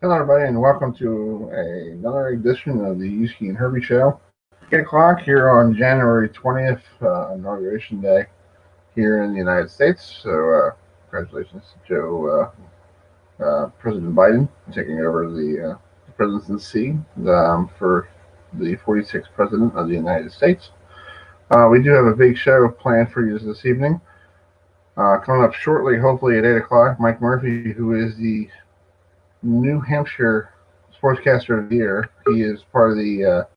Hello, everybody, and welcome to another edition of the Uski and Herbie Show. 8 o'clock here on January 20th, Inauguration Day here in the United States. So, congratulations to President Biden taking over the presidency for the 46th President of the United States. We do have a big show planned for you this evening. Coming up shortly, hopefully at 8 o'clock, Mike Murphy, who is the New Hampshire Sportscaster of the Year. He is part of the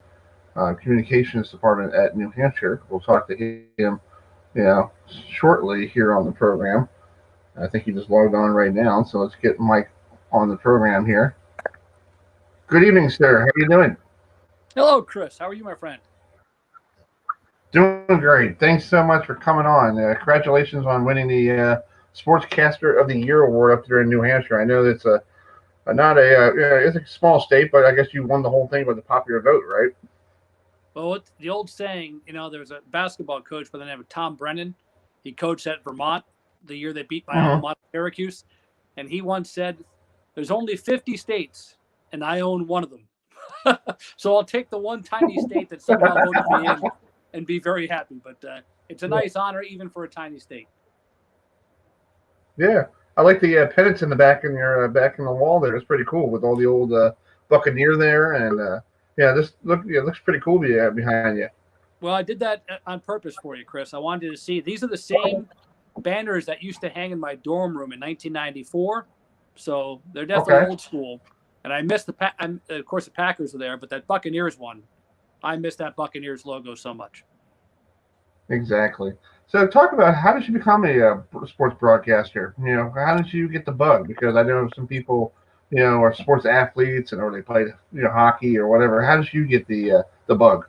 communications department at New Hampshire. We'll talk to him, shortly here on the program. I think he just logged on right now, so let's get Mike on the program here. Good evening, sir. How are you doing? Hello, Chris. How are you, my friend? Doing great. Thanks so much for coming on. Congratulations on winning the Sportscaster of the Year award up there in New Hampshire. I know that's it's a small state, but I guess you won the whole thing with the popular vote, right? Well, the old saying, there's a basketball coach by the name of Tom Brennan. He coached at Vermont the year they beat my alma mater, Syracuse. And he once said, there's only 50 states, and I own one of them. So I'll take the one tiny state that somehow voted me in and be very happy. But it's a nice honor, even for a tiny state. Yeah. I like the pennants in the back in your back in the wall there. It's pretty cool with all the old Buccaneer there, and this looks pretty cool behind you. Well, I did that on purpose for you, Chris. I wanted to see. These are the same banners that used to hang in my dorm room in 1994, so they're definitely old school. And I missed of course the Packers are there, but that Buccaneers one, I missed that Buccaneers logo so much. Exactly. So talk about how did you become a sports broadcaster? How did you get the bug? Because I know some people, are sports athletes or they play, hockey or whatever. How did you get the bug?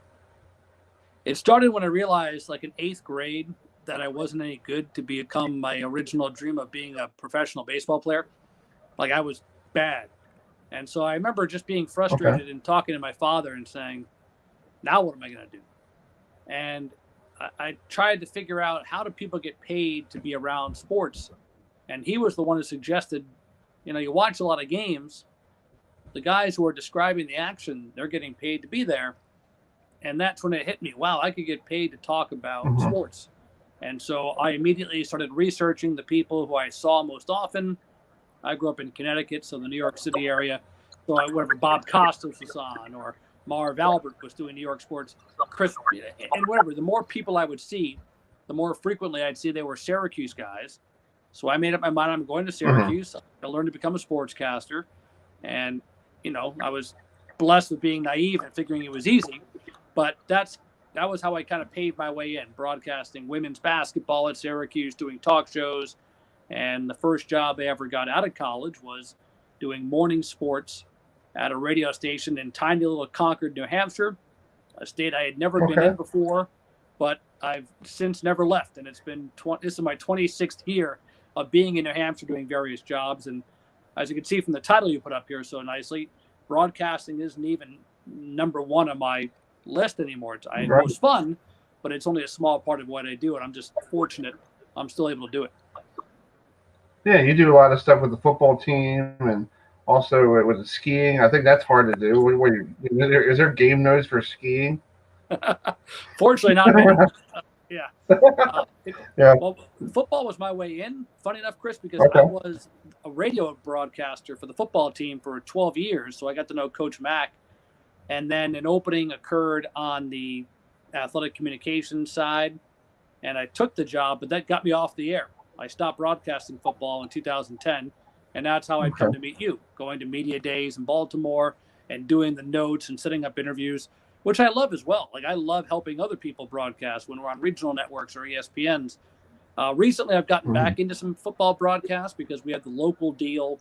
It started when I realized, like in 8th grade, that I wasn't any good to become my original dream of being a professional baseball player. Like I was bad. And so I remember just being frustrated and talking to my father and saying, now what am I going to do? And I tried to figure out how do people get paid to be around sports. And he was the one who suggested, you watch a lot of games, the guys who are describing the action, they're getting paid to be there. And that's when it hit me. Wow, I could get paid to talk about sports. And so I immediately started researching the people who I saw most often. I grew up in Connecticut, so the New York City area. So whatever Bob Costas was on, or Marv Albert was doing New York sports, Chris, and whatever. The more people I would see, the more frequently I'd see they were Syracuse guys. So I made up my mind, I'm going to Syracuse. I learned to become a sportscaster. And, I was blessed with being naive and figuring it was easy. But that was how I kind of paved my way in, broadcasting women's basketball at Syracuse, doing talk shows. And the first job I ever got out of college was doing morning sports at a radio station in tiny little Concord, New Hampshire, a state I had never been in before, but I've since never left. And it's been this is my 26th year of being in New Hampshire doing various jobs. And as you can see from the title you put up here so nicely, broadcasting isn't even number one on my list anymore. It's most fun, but it's only a small part of what I do. And I'm just fortunate I'm still able to do it. Yeah, you do a lot of stuff with the football team and also with the skiing. I think that's hard to do. Is there game notes for skiing? Fortunately, not many. Well, football was my way in. Funny enough, Chris, because I was a radio broadcaster for the football team for 12 years. So I got to know Coach Mack. And then an opening occurred on the athletic communications side. And I took the job, but that got me off the air. I stopped broadcasting football in 2010. And that's how I'd come to meet you, going to media days in Baltimore and doing the notes and setting up interviews, which I love as well. Like I love helping other people broadcast when we're on regional networks or ESPNs. Recently, I've gotten back into some football broadcasts because we have the local deal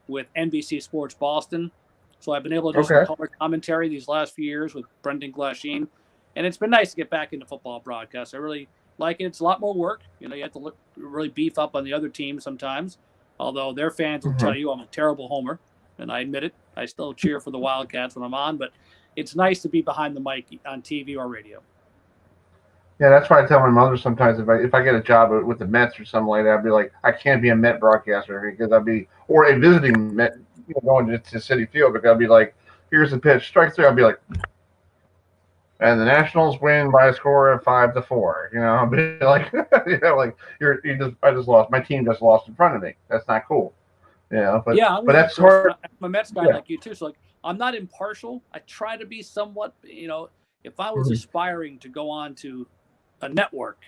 with NBC Sports Boston. So I've been able to do some color commentary these last few years with Brendan Glasheen. And it's been nice to get back into football broadcasts. I really like it. It's a lot more work. You have to really beef up on the other team sometimes. Although their fans will tell you I'm a terrible homer, and I admit it. I still cheer for the Wildcats when I'm on, but it's nice to be behind the mic on TV or radio. Yeah, that's why I tell my mother sometimes if I get a job with the Mets or something like that, I'd be like, I can't be a Met broadcaster because or a visiting Met going to City Field, because I'd be like, here's the pitch, strike three. I'd be like, and the Nationals win by a score of 5-4. I'll be like, like I just lost. My team just lost in front of me. That's not cool. But yeah, but that's hard. I'm a Mets guy like you too. So like, I'm not impartial. I try to be somewhat. If I was aspiring to go on to a network,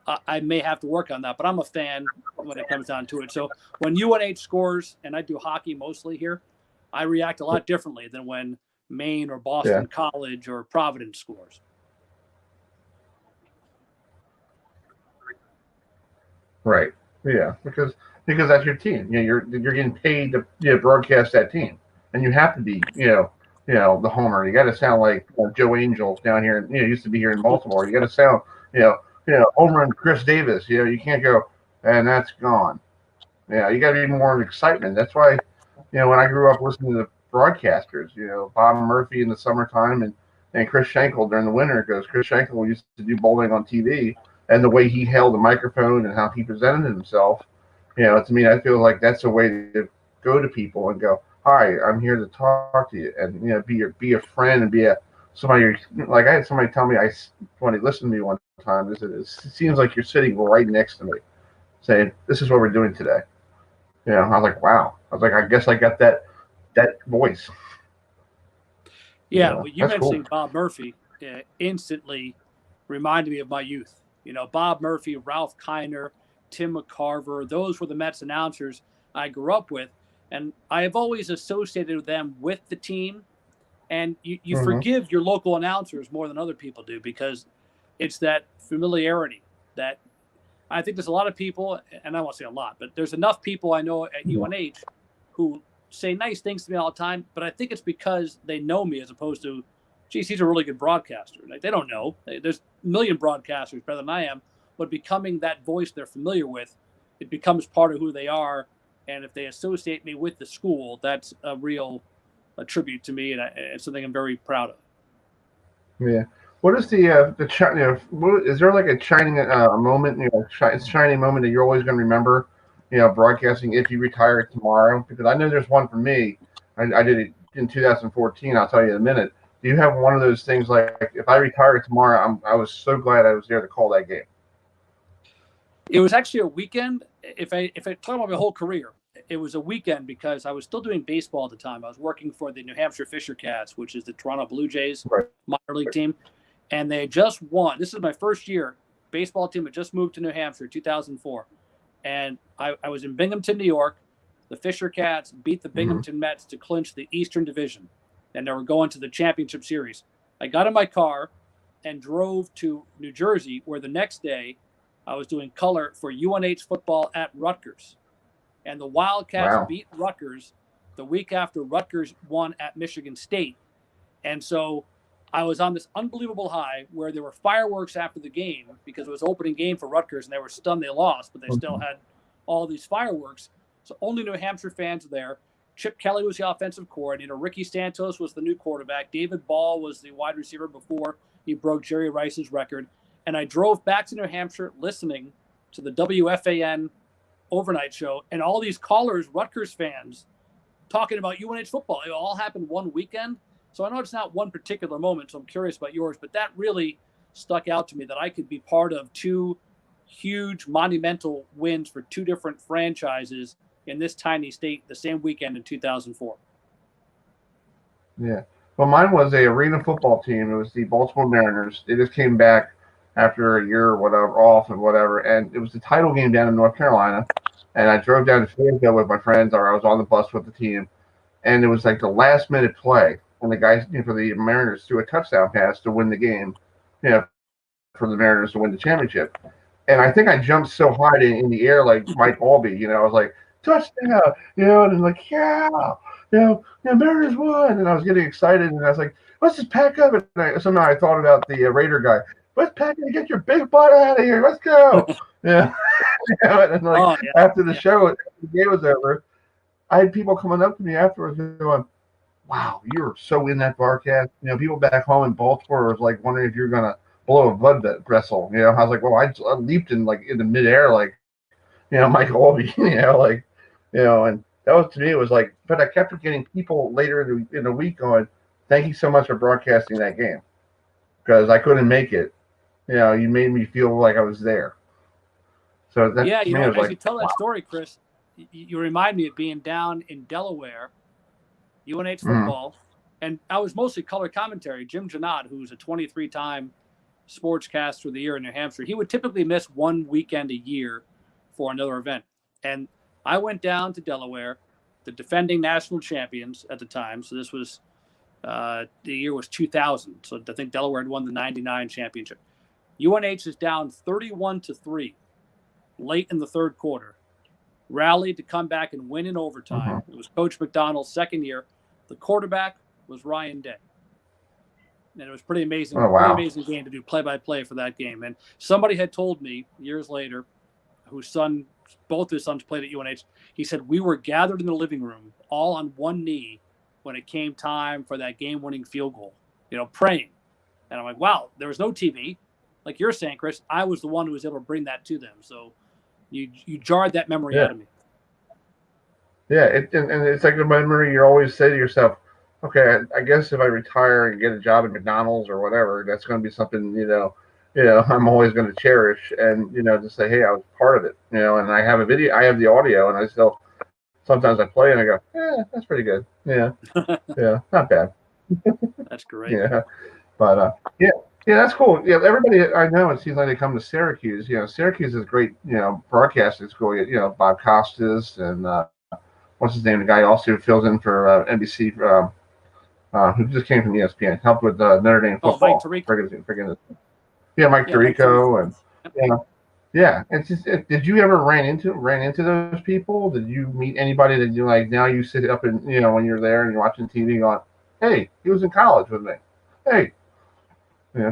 I may have to work on that. But I'm a fan when it comes down to it. So when UNH scores, and I do hockey mostly here, I react a lot differently than when Maine or Boston College or Providence scores. Right. Yeah. Because that's your team. You're getting paid to broadcast that team, and you have to be the homer. You got to sound like Joe Angel down here. Used to be here in Baltimore. You got to sound home run Chris Davis. You can't go and that's gone. You got to be more of excitement. That's why when I grew up listening to the broadcasters, Bob Murphy in the summertime and Chris Schenkel during the winter, because Chris Schenkel used to do bowling on TV, and the way he held the microphone and how he presented himself, to me, I feel like that's a way to go to people and go, hi, I'm here to talk to you, and be a friend and be somebody. Like, I had somebody tell me, when he listened to me one time, it seems like you're sitting right next to me, saying, this is what we're doing today. I was like, wow. I was like, I guess I got that voice. Yeah, well, you mentioning cool. Bob Murphy instantly reminded me of my youth. Bob Murphy, Ralph Kiner, Tim McCarver, those were the Mets announcers I grew up with. And I have always associated them with the team. And you forgive your local announcers more than other people do, because it's that familiarity that I think there's a lot of people, and I won't say a lot, but there's enough people I know at UNH who say nice things to me all the time, but I think it's because they know me, as opposed to, geez, he's a really good broadcaster. Like, they don't know. There's a million broadcasters better than I am, but becoming that voice they're familiar with, it becomes part of who they are. And if they associate me with the school, that's a real tribute to me, and it's something I'm very proud of. Yeah. What is is there like a shining moment, shining moment that you're always going to remember, broadcasting, if you retire tomorrow? Because I know there's one for me. I did it in 2014. I'll tell you in a minute. Do you have one of those things like, if I retire tomorrow, I was so glad I was there to call that game? It was actually a weekend. If I talk about my whole career, it was a weekend because I was still doing baseball at the time. I was working for the New Hampshire Fisher Cats, which is the Toronto Blue Jays minor league team. And they just won. This is my first year. Baseball team had just moved to New Hampshire, 2004. And I was in Binghamton, New York. The Fisher Cats beat the Binghamton Mets to clinch the Eastern Division. And they were going to the championship series. I got in my car and drove to New Jersey, where the next day I was doing color for UNH football at Rutgers. And the Wildcats beat Rutgers the week after Rutgers won at Michigan State. And so I was on this unbelievable high where there were fireworks after the game, because it was opening game for Rutgers and they were stunned they lost, but they still had all these fireworks. So only New Hampshire fans were there. Chip Kelly was the offensive coordinator. Ricky Santos was the new quarterback. David Ball was the wide receiver before he broke Jerry Rice's record. And I drove back to New Hampshire listening to the WFAN overnight show, and all these callers, Rutgers fans, talking about UNH football. It all happened one weekend. So I know it's not one particular moment, so I'm curious about yours, but that really stuck out to me, that I could be part of two huge monumental wins for two different franchises in this tiny state the same weekend in 2004. Yeah. Well, mine was a arena football team. It was the Baltimore Mariners. They just came back after a year or whatever, off and whatever, and it was the title game down in North Carolina. And I drove down to Fayetteville with my friends, or I was on the bus with the team, and it was like the last minute play. And the guys for the Mariners threw a touchdown pass to win the game, for the Mariners to win the championship. And I think I jumped so high in the air like Mike Albee, I was like, touchdown, and like, Mariners won. And I was getting excited, and I was like, let's just pack up. And somehow I thought about the Raider guy. Let's pack and get your big butt out of here. Let's go. Yeah. And after the show, the game was over, I had people coming up to me afterwards going, wow, you were so in that broadcast. People back home in Baltimore was like wondering if you're going to blow a blood vessel. I was like, well, I leaped in the midair, like, Mike Albee, and that was to me. It was like, but I kept getting people later in the week going, "Thank you so much for broadcasting that game," because I couldn't make it. You made me feel like I was there. So that Yeah, to me was as like, you tell wow. that story, Chris, you remind me of being down in Delaware, UNH football, and I was mostly color commentary. Jim Janot, who's a 23-time sportscaster of the year in New Hampshire, he would typically miss one weekend a year for another event. And I went down to Delaware, the defending national champions at the time. So this was the year was 2000. So I think Delaware had won the 99 championship. UNH is down 31-3 late in the third quarter, rallied to come back and win in overtime. It was Coach McDonald's second year. The quarterback was Ryan Day. And it was pretty amazing, Oh, wow. pretty amazing game to do play-by-play for that game. And somebody had told me years later, both his sons played at UNH. He said, we were gathered in the living room, all on one knee when it came time for that game-winning field goal, praying. And I'm like, wow, there was no TV. Like you're saying, Chris, I was the one who was able to bring that to them. So you jarred that memory out of me. Yeah, and it's like the memory you always say to yourself, okay, I guess if I retire and get a job at McDonald's or whatever, that's going to be something, I'm always going to cherish and, just say, hey, I was part of it, and I have a video, I have the audio, and I still, sometimes I play and I go, that's pretty good. Yeah, yeah, not bad. That's great. Yeah, but, yeah, that's cool. Yeah, everybody I know, it seems like they come to Syracuse. Syracuse is great, broadcasting school. Bob Costas and, what's his name? The guy also fills in for NBC, who just came from ESPN, helped with Notre Dame football. Mike Tirico. Yeah, Mike Tirico, and yeah. It's just, did you ever ran into those people? Did you meet anybody that you like? Now you sit up and when you're there and you're watching TV, going, "Hey, he was in college with me." Hey.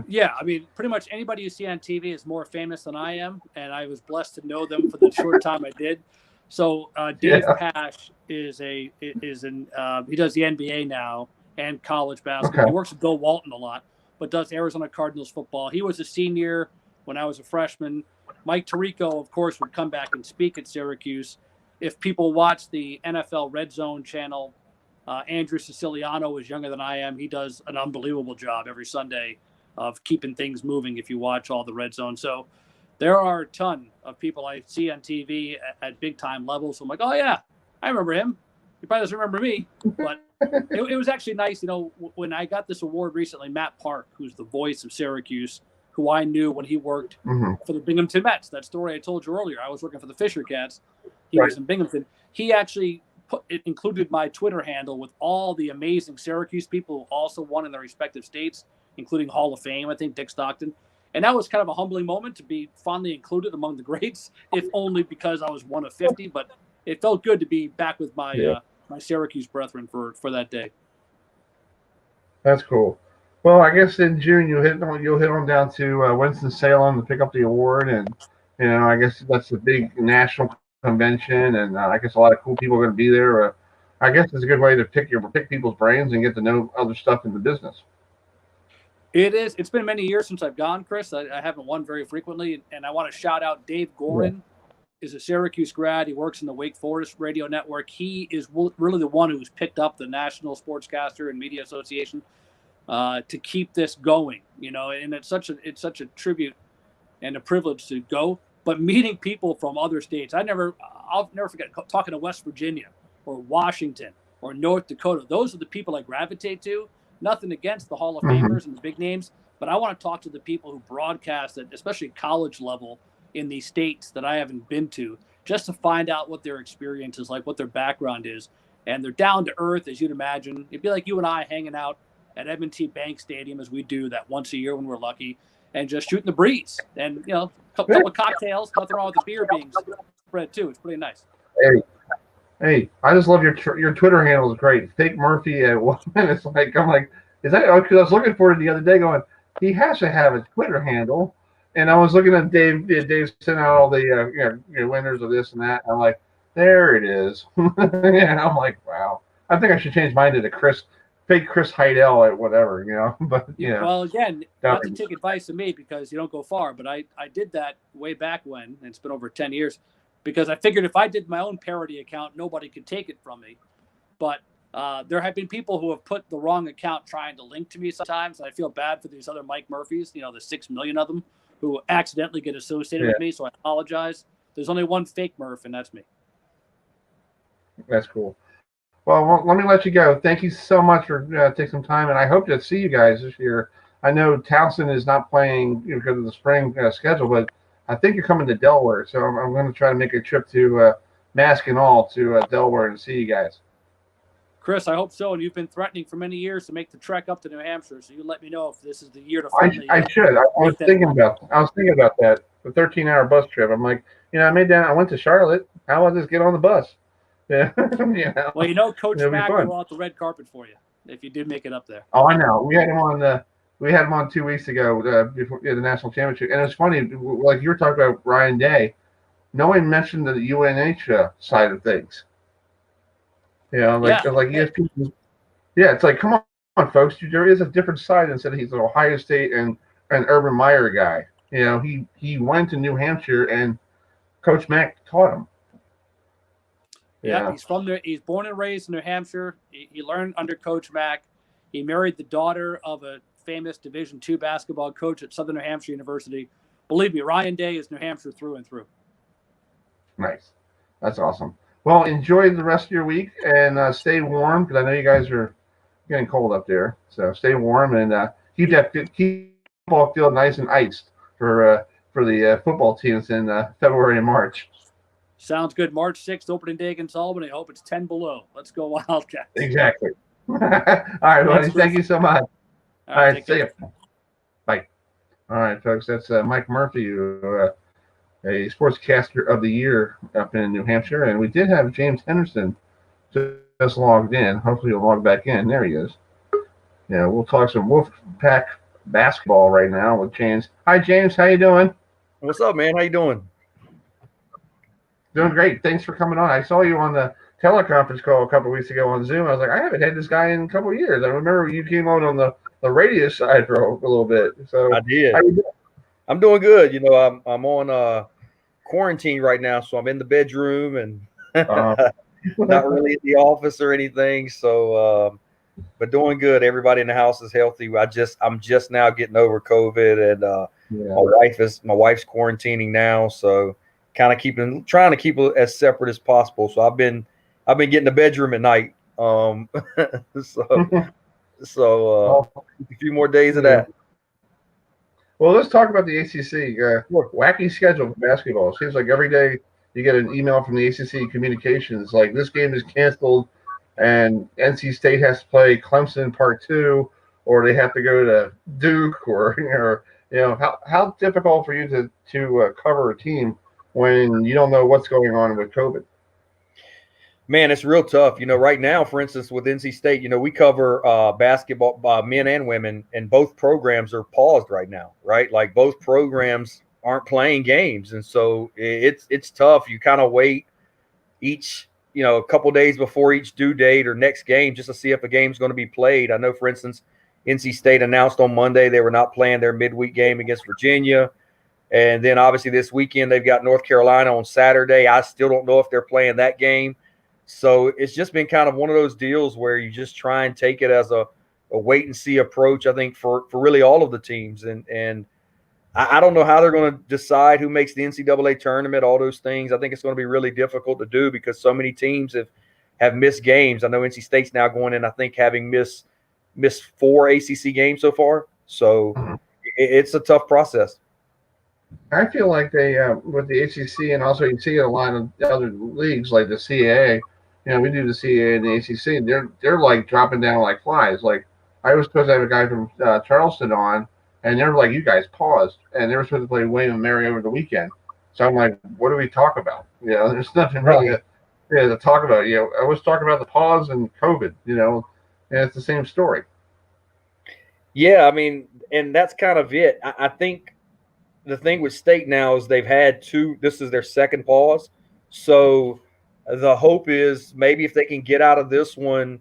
Yeah, I mean, pretty much anybody you see on TV is more famous than I am, and I was blessed to know them for the short time I did. So Dave Pash he does the NBA now and college basketball. Okay. He works with Bill Walton a lot, but does Arizona Cardinals football. He was a senior when I was a freshman. Mike Tirico, of course, would come back and speak at Syracuse. If people watch the NFL Red Zone channel, Andrew Siciliano is younger than I am. He does an unbelievable job every Sunday of keeping things moving if you watch all the Red Zone. So there are a ton of people I see on TV at big-time levels. So I'm like, oh, yeah, I remember him. He probably doesn't remember me. But it was actually nice. When I got this award recently, Matt Park, who's the voice of Syracuse, who I knew when he worked for the Binghamton Mets. That story I told you earlier. I was working for the Fisher Cats. He was in Binghamton. He actually included my Twitter handle with all the amazing Syracuse people who also won in their respective states, including Hall of Fame, I think, Dick Stockton. And that was kind of a humbling moment to be fondly included among the greats, if only because I was one of 50. But it felt good to be back with my my Syracuse brethren for that day. That's cool. Well, I guess in June you'll hit on down to Winston-Salem to pick up the award, and I guess that's a big national convention, and I guess a lot of cool people are going to be there. I guess it's a good way to pick people's brains and get to know other stuff in the business. It is. It's been many years since I've gone, Chris. I haven't won very frequently, and I want to shout out Dave Gorin. Is a Syracuse grad. He works in the Wake Forest radio network. He is really the one who's picked up the National Sportscaster and Media Association to keep this going. And it's such a tribute and a privilege to go. But meeting people from other states, I'll never forget talking to West Virginia or Washington or North Dakota. Those are the people I gravitate to. Nothing against the Hall of Famers and the big names, but I want to talk to the people who broadcast at especially college level in these states that I haven't been to, just to find out what their experience is like, what their background is. And they're down to earth, as you'd imagine. It'd be like you and I hanging out at M&T Bank Stadium, as we do that once a year when we're lucky, and just shooting the breeze. And, a couple of cocktails, nothing wrong with the beer being spread, too. It's pretty nice. Hey, I just love your Twitter handle is great. Fake Murphy at one. It's like, I'm like, is that, because I was looking for it the other day going, he has to have a Twitter handle. And I was looking at Dave sent out all the winners of this and that. I'm like, there it is. And I'm like, wow. I think I should change mine to fake Chris Heidel at whatever, but Well, again, not to take advice of me because you don't go far, but I did that way back when, and it's been over 10 years. because I figured if I did my own parody account, nobody could take it from me. But there have been people who have put the wrong account trying to link to me sometimes. And I feel bad for these other Mike Murphys, the 6 million of them who accidentally get associated with me. So I apologize. There's only one fake Murph, and that's me. That's cool. Well, let me let you go. Thank you so much for taking some time, and I hope to see you guys this year. I know Towson is not playing because of the spring schedule, but I think you're coming to Delaware, so I'm going to try to make a trip to mask and all to Delaware and see you guys. Chris, I hope so. And you've been threatening for many years to make the trek up to New Hampshire, so you let me know if this is the year to finally. I should. I was thinking about that. The 13-hour bus trip. I'm like, I went to Charlotte. How about just get on the bus? Yeah. Well, Coach Mack will roll out the red carpet for you if you did make it up there. Oh, I know. We had him on 2 weeks ago before the national championship, and it's funny, like you were talking about Ryan Day. No one mentioned the UNH side of things. Like ESPN. Yeah, it's like, come on, folks. There is a different side instead of he's an Ohio State and an Urban Meyer guy. He went to New Hampshire and Coach Mack taught him. Yeah, he's from there. He's born and raised in New Hampshire. He learned under Coach Mack. He married the daughter of a famous Division II basketball coach at Southern New Hampshire University. Believe me, Ryan Day is New Hampshire through and through. Nice. That's awesome. Well, enjoy the rest of your week and stay warm because I know you guys are getting cold up there. So stay warm and keep the football field nice and iced for the football teams in February and March. Sounds good. March 6th, opening day against Albany. I hope it's 10 below. Let's go Wildcats. Exactly. All right, buddy. Thank you so much. All right, see you. Bye. All right, folks. That's Mike Murphy, a Sportscaster of the Year up in New Hampshire. And we did have James Henderson just logged in. Hopefully he'll log back in. There he is. Yeah, we'll talk some Wolfpack basketball right now with James. Hi, James. How you doing? What's up, man? How you doing? Doing great. Thanks for coming on. I saw you on the teleconference call a couple of weeks ago on Zoom. I was like, I haven't had this guy in a couple of years. I remember you came on the radio side for a little bit. So I did. How you doing? I'm doing good. I'm on quarantine right now, so I'm in the bedroom and not really in the office or anything. So, but doing good. Everybody in the house is healthy. I'm just now getting over COVID, and my wife's quarantining now, so kind of trying to keep it as separate as possible. So I've been getting the bedroom at night. So a few more days of that. Well, let's talk about the ACC. Wacky schedule for basketball. It seems like every day you get an email from the ACC communications like this game is canceled and NC State has to play Clemson Part 2, or they have to go to Duke, or how difficult for you to cover a team when you don't know what's going on with COVID? Man, it's real tough. Right now, for instance, with NC State, we cover basketball, men and women, and both programs are paused right now, right? Like both programs aren't playing games. And so it's tough. You kind of wait each, a couple days before each due date or next game just to see if a game's going to be played. I know, for instance, NC State announced on Monday they were not playing their midweek game against Virginia. And then obviously this weekend they've got North Carolina on Saturday. I still don't know if they're playing that game. So it's just been kind of one of those deals where you just try and take it as a wait and see approach, I think, for really all of the teams. And I don't know how they're going to decide who makes the NCAA tournament, all those things. I think it's going to be really difficult to do because so many teams have missed games. I know NC State's now going in, I think, having missed 4 ACC games so far. So it's a tough process. I feel like they, with the ACC, and also you see a lot of other leagues like the CAA, we do the CAA and the ACC, they're like dropping down like flies. Like I was supposed to have a guy from Charleston on, and they're like, you guys paused, and they were supposed to play William and Mary over the weekend. So I'm like, what do we talk about? There's nothing really to talk about. I was talking about the pause and COVID, and it's the same story. Yeah, I mean, and that's kind of it. I think the thing with State now is they've had this is their second pause. So the hope is maybe if they can get out of this one,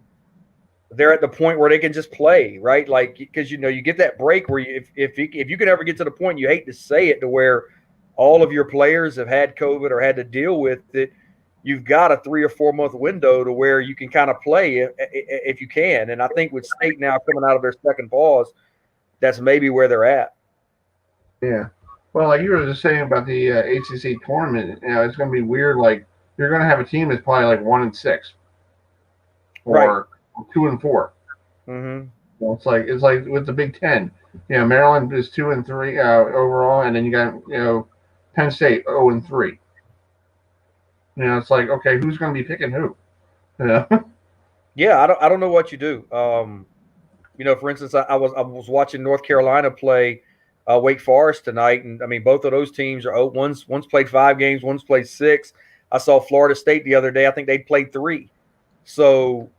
they're at the point where they can just play, right? Like, because, you get that break where if you can ever get to the point, you hate to say it, to where all of your players have had COVID or had to deal with it, you've got a 3 or 4 month window to where you can kind of play if you can. And I think with State now coming out of their second pause, that's maybe where they're at. Yeah. Well, like you were just saying about the ACC tournament, it's going to be weird. Like you're going to have a team that's probably like 1-6 or 2-4. Mm-hmm. Well, it's like with the Big Ten. Maryland is 2-3 overall, and then you got Penn State 0-3. It's like, okay, who's going to be picking who? Yeah, I don't know what you do. For instance, I was watching North Carolina play Wake Forest tonight, and I mean both of those teams are one's played 5 games, one's played 6. I saw Florida State the other day. I think they played 3. So,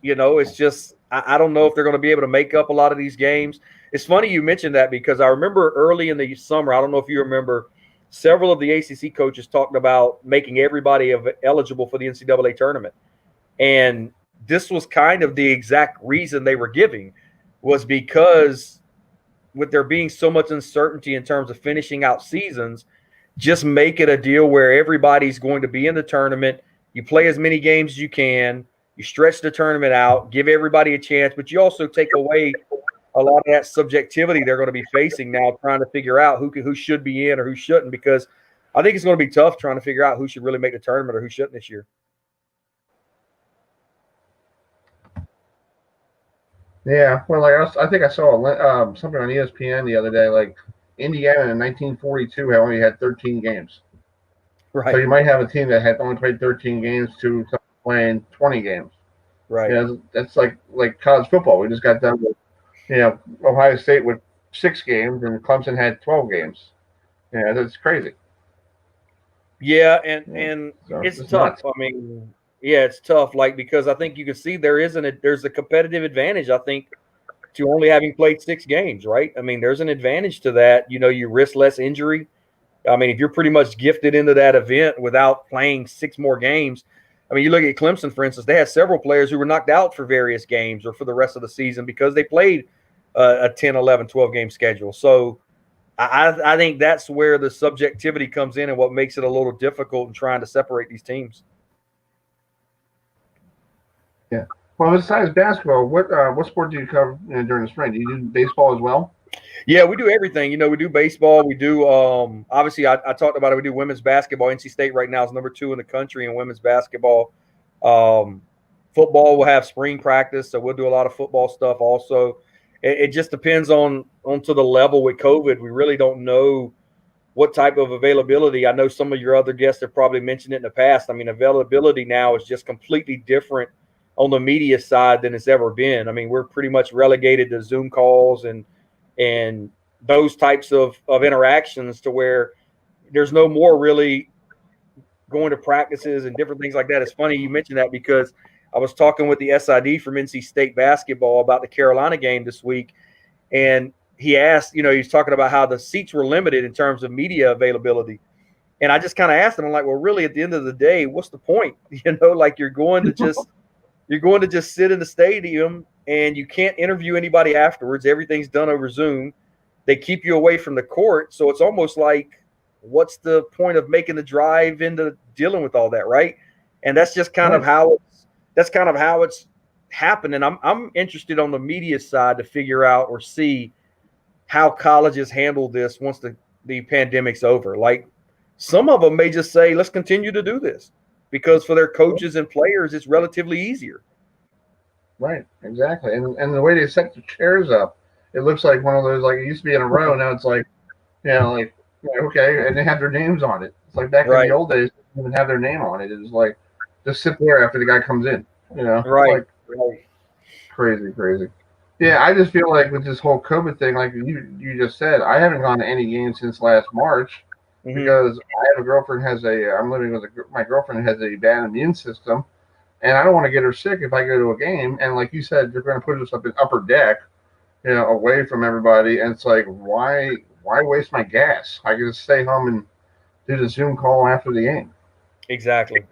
it's just I don't know if they're going to be able to make up a lot of these games. It's funny you mentioned that because I remember early in the summer, I don't know if you remember, several of the ACC coaches talked about making everybody eligible for the NCAA tournament. And this was kind of the exact reason they were giving, was because with there being so much uncertainty in terms of finishing out seasons, just make it a deal where everybody's going to be in the tournament. You play as many games as you can. You stretch the tournament out, give everybody a chance, but you also take away a lot of that subjectivity they're going to be facing now, trying to figure out who should be in or who shouldn't, because I think it's going to be tough trying to figure out who should really make the tournament or who shouldn't this year. Yeah, well, I think I saw something on ESPN the other day. Like Indiana in 1942 only had 13 games. Right. So you might have a team that had only played 13 games to playing 20 games. Right. That's like college football. We just got done with Ohio State with 6 games and Clemson had 12 games. Yeah, that's crazy. Yeah, and so it's tough. Nuts. I mean, yeah, it's tough. Like because I think you can see there's a competitive advantage. I think to only having played 6 games, right? I mean, there's an advantage to that. You risk less injury. I mean, if you're pretty much gifted into that event without playing 6 more games, I mean, you look at Clemson, for instance, they had several players who were knocked out for various games or for the rest of the season because they played a 10, 11, 12-game schedule. So I think that's where the subjectivity comes in and what makes it a little difficult in trying to separate these teams. Yeah. Well, besides basketball, what sport do you cover during the spring? Do you do baseball as well? Yeah, we do everything. We do baseball. We do obviously I talked about it. We do women's basketball. NC State right now is number 2 in the country in women's basketball. Football will have spring practice, so we'll do a lot of football stuff also. It just depends on to the level with COVID. We really don't know what type of availability. I know some of your other guests have probably mentioned it in the past. I mean, availability now is just completely different on the media side than it's ever been. I mean, we're pretty much relegated to Zoom calls and those types of interactions to where there's no more really going to practices and different things like that. It's funny you mentioned that because I was talking with the SID from NC State basketball about the Carolina game this week, and he asked, he's talking about how the seats were limited in terms of media availability. And I just kind of asked him, I'm like, well, really, at the end of the day, what's the point? Like you're going to just sit in the stadium and you can't interview anybody afterwards. Everything's done over Zoom. They keep you away from the court. So it's almost like, what's the point of making the drive into dealing with all that, right? And that's just kind of how it's happened. And I'm interested on the media side to figure out or see how colleges handle this once the pandemic's over. Like some of them may just say, let's continue to do this because for their coaches and players, it's relatively easier. Right, exactly. And the way they set the chairs up, it looks like one of those, like it used to be in a row. Now it's like, okay, and they have their names on it. It's like back in the old days, they didn't even have their name on it. It was like, just sit there after the guy comes in, Right. Like, crazy. Yeah, I just feel like with this whole COVID thing, like you just said, I haven't gone to any games since last March because I have a girlfriend I'm living with my girlfriend has a bad immune system, and I don't want to get her sick if I go to a game. And like you said, they're going to put us up in upper deck, away from everybody. And it's like, why waste my gas? I can just stay home and do the Zoom call after the game. Exactly.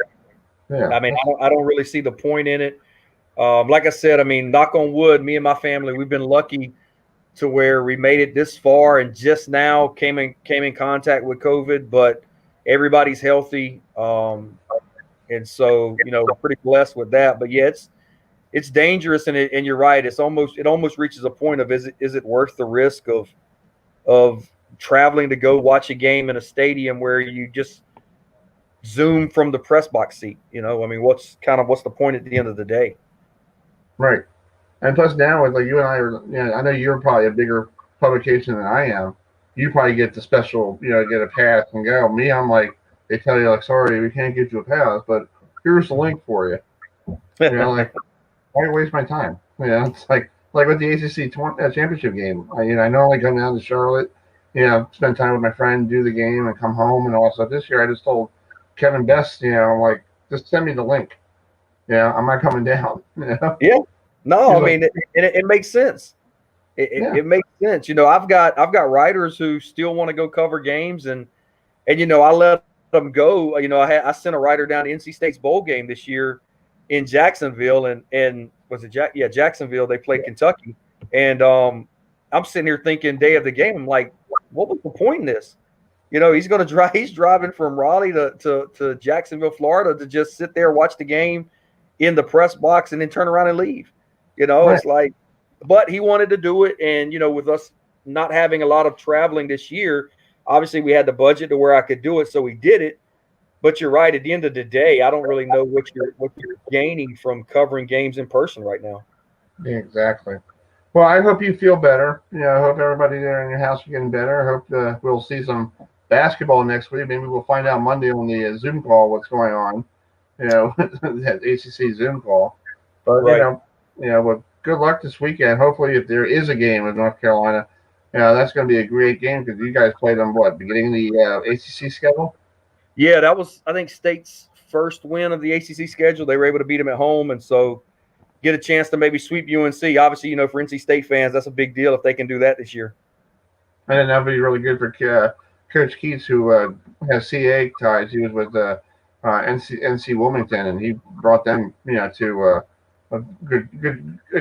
Yeah. I mean, I don't really see the point in it. Like I said, I mean, knock on wood, me and my family, we've been lucky to where we made it this far and just now came in contact with COVID, but everybody's healthy. And so, we're pretty blessed with that. But yeah, it's dangerous, and you're right. It almost reaches a point of is it worth the risk of traveling to go watch a game in a stadium where you just Zoom from the press box seat? I mean, what's the point at the end of the day? Right. And plus now, like you and I are, I know you're probably a bigger publication than I am. You probably get the special, get a pass and go. Me, I'm like, they tell you, like, sorry, we can't get you a pass, but here's the link for you. Like, why waste my time? It's like with the ACC championship game. I normally come down to Charlotte, spend time with my friend, do the game, and come home and all that stuff. This year, I just told Kevin Best, I'm like, just send me the link. I'm not coming down. Yeah. No, I mean, it makes sense. It makes sense. I've got writers who still want to go cover games, and I let them go. I sent a writer down to NC State's bowl game this year in Jacksonville, and was it Jacksonville? They played Kentucky, and I'm sitting here thinking, day of the game, I'm like, what was the point in this? He's going to drive. He's driving from Raleigh to Jacksonville, Florida, to just sit there, watch the game in the press box, and then turn around and leave. Right. It's like, but he wanted to do it. And, with us not having a lot of traveling this year, obviously we had the budget to where I could do it. So we did it. But you're right. At the end of the day, I don't really know what you're gaining from covering games in person right now. Yeah, exactly. Well, I hope you feel better. I hope everybody there in your house is getting better. I hope we'll see some basketball next week. Maybe we'll find out Monday on the Zoom call what's going on, that ACC Zoom call. But, right. Well, good luck this weekend. Hopefully, if there is a game with North Carolina, that's going to be a great game because you guys played them, beginning of the ACC schedule? Yeah, that was, I think, State's first win of the ACC schedule. They were able to beat them at home, and so get a chance to maybe sweep UNC. Obviously, for NC State fans, that's a big deal if they can do that this year. And then that'll be really good for Coach Keats, who has CA ties. He was with NC Wilmington, and he brought them, to a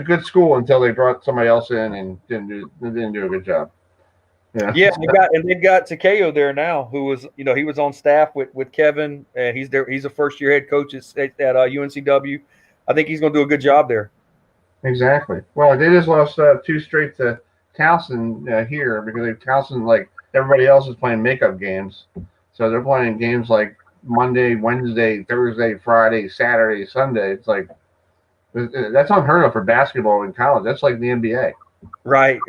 good school until they brought somebody else in and didn't do a good job. Yeah, they've got Takeo there now, who was, he was on staff with Kevin, and he's there. He's a first-year head coach at UNCW. I think he's going to do a good job there. Exactly. Well, they just lost 2 straight to Towson here because Towson, like everybody else, is playing makeup games. So they're playing games like Monday, Wednesday, Thursday, Friday, Saturday, Sunday. It's like that's unheard of for basketball in college. That's like the NBA. Right.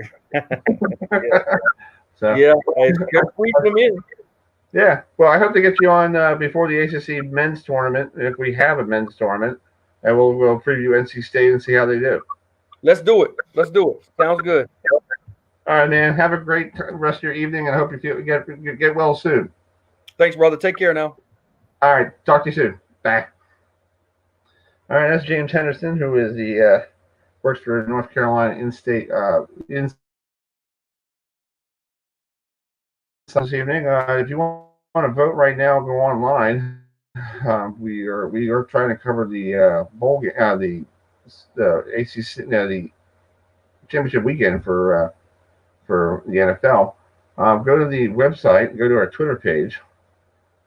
So yeah, it's good for them in. Yeah. Well, I hope to get you on before the ACC men's tournament, if we have a men's tournament, and we'll preview NC State and see how they do. Let's do it. Sounds good. All right, man. Have a great rest of your evening, and I hope you get well soon. Thanks, brother. Take care now. All right. Talk to you soon. Bye. All right. That's James Henderson, who is the works for North Carolina in-state this evening. If you want to vote right now, go online. We are trying to cover the bowl game, the ACC, the championship weekend for the NFL. Go to the website, go to our Twitter page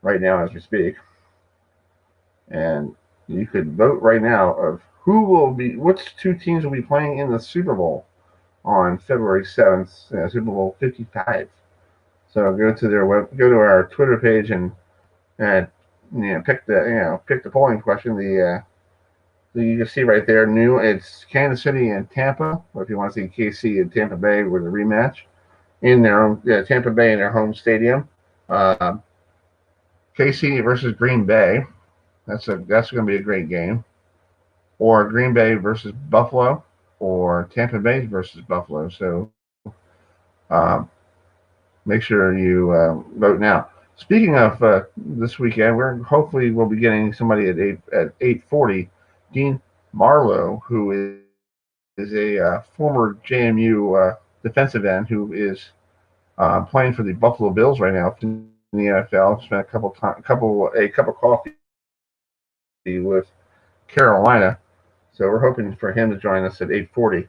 right now as we speak, and you could vote right now of which 2 teams will be playing in the Super Bowl on February 7th, Super Bowl 55. So go to our Twitter page and pick the polling question. You can see right there, it's Kansas City and Tampa. Or if you want to see KC and Tampa Bay with a rematch in their own Tampa Bay in their home stadium. KC versus Green Bay. That's going to be a great game. Or Green Bay versus Buffalo, or Tampa Bay versus Buffalo. So make sure you vote now. Speaking of this weekend, we'll be getting somebody at 8:40. Dean Marlowe, who is a former JMU defensive end, who is playing for the Buffalo Bills right now in the NFL. Spent a cup of coffee with Carolina, so we're hoping for him to join us at 8:40.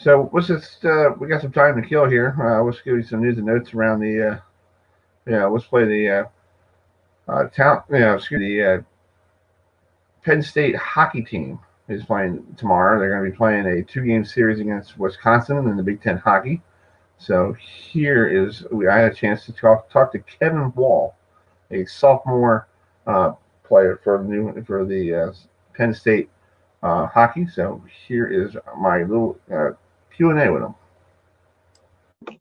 So let's just we got some time to kill here. Let's give you some news and notes around the let's play the Penn State hockey team is playing tomorrow. They're going to be playing a 2-game series against Wisconsin in the Big Ten hockey. So here is I had a chance to talk to Kevin Wall, a sophomore player for the Penn State hockey. So here is my little Q&A with him.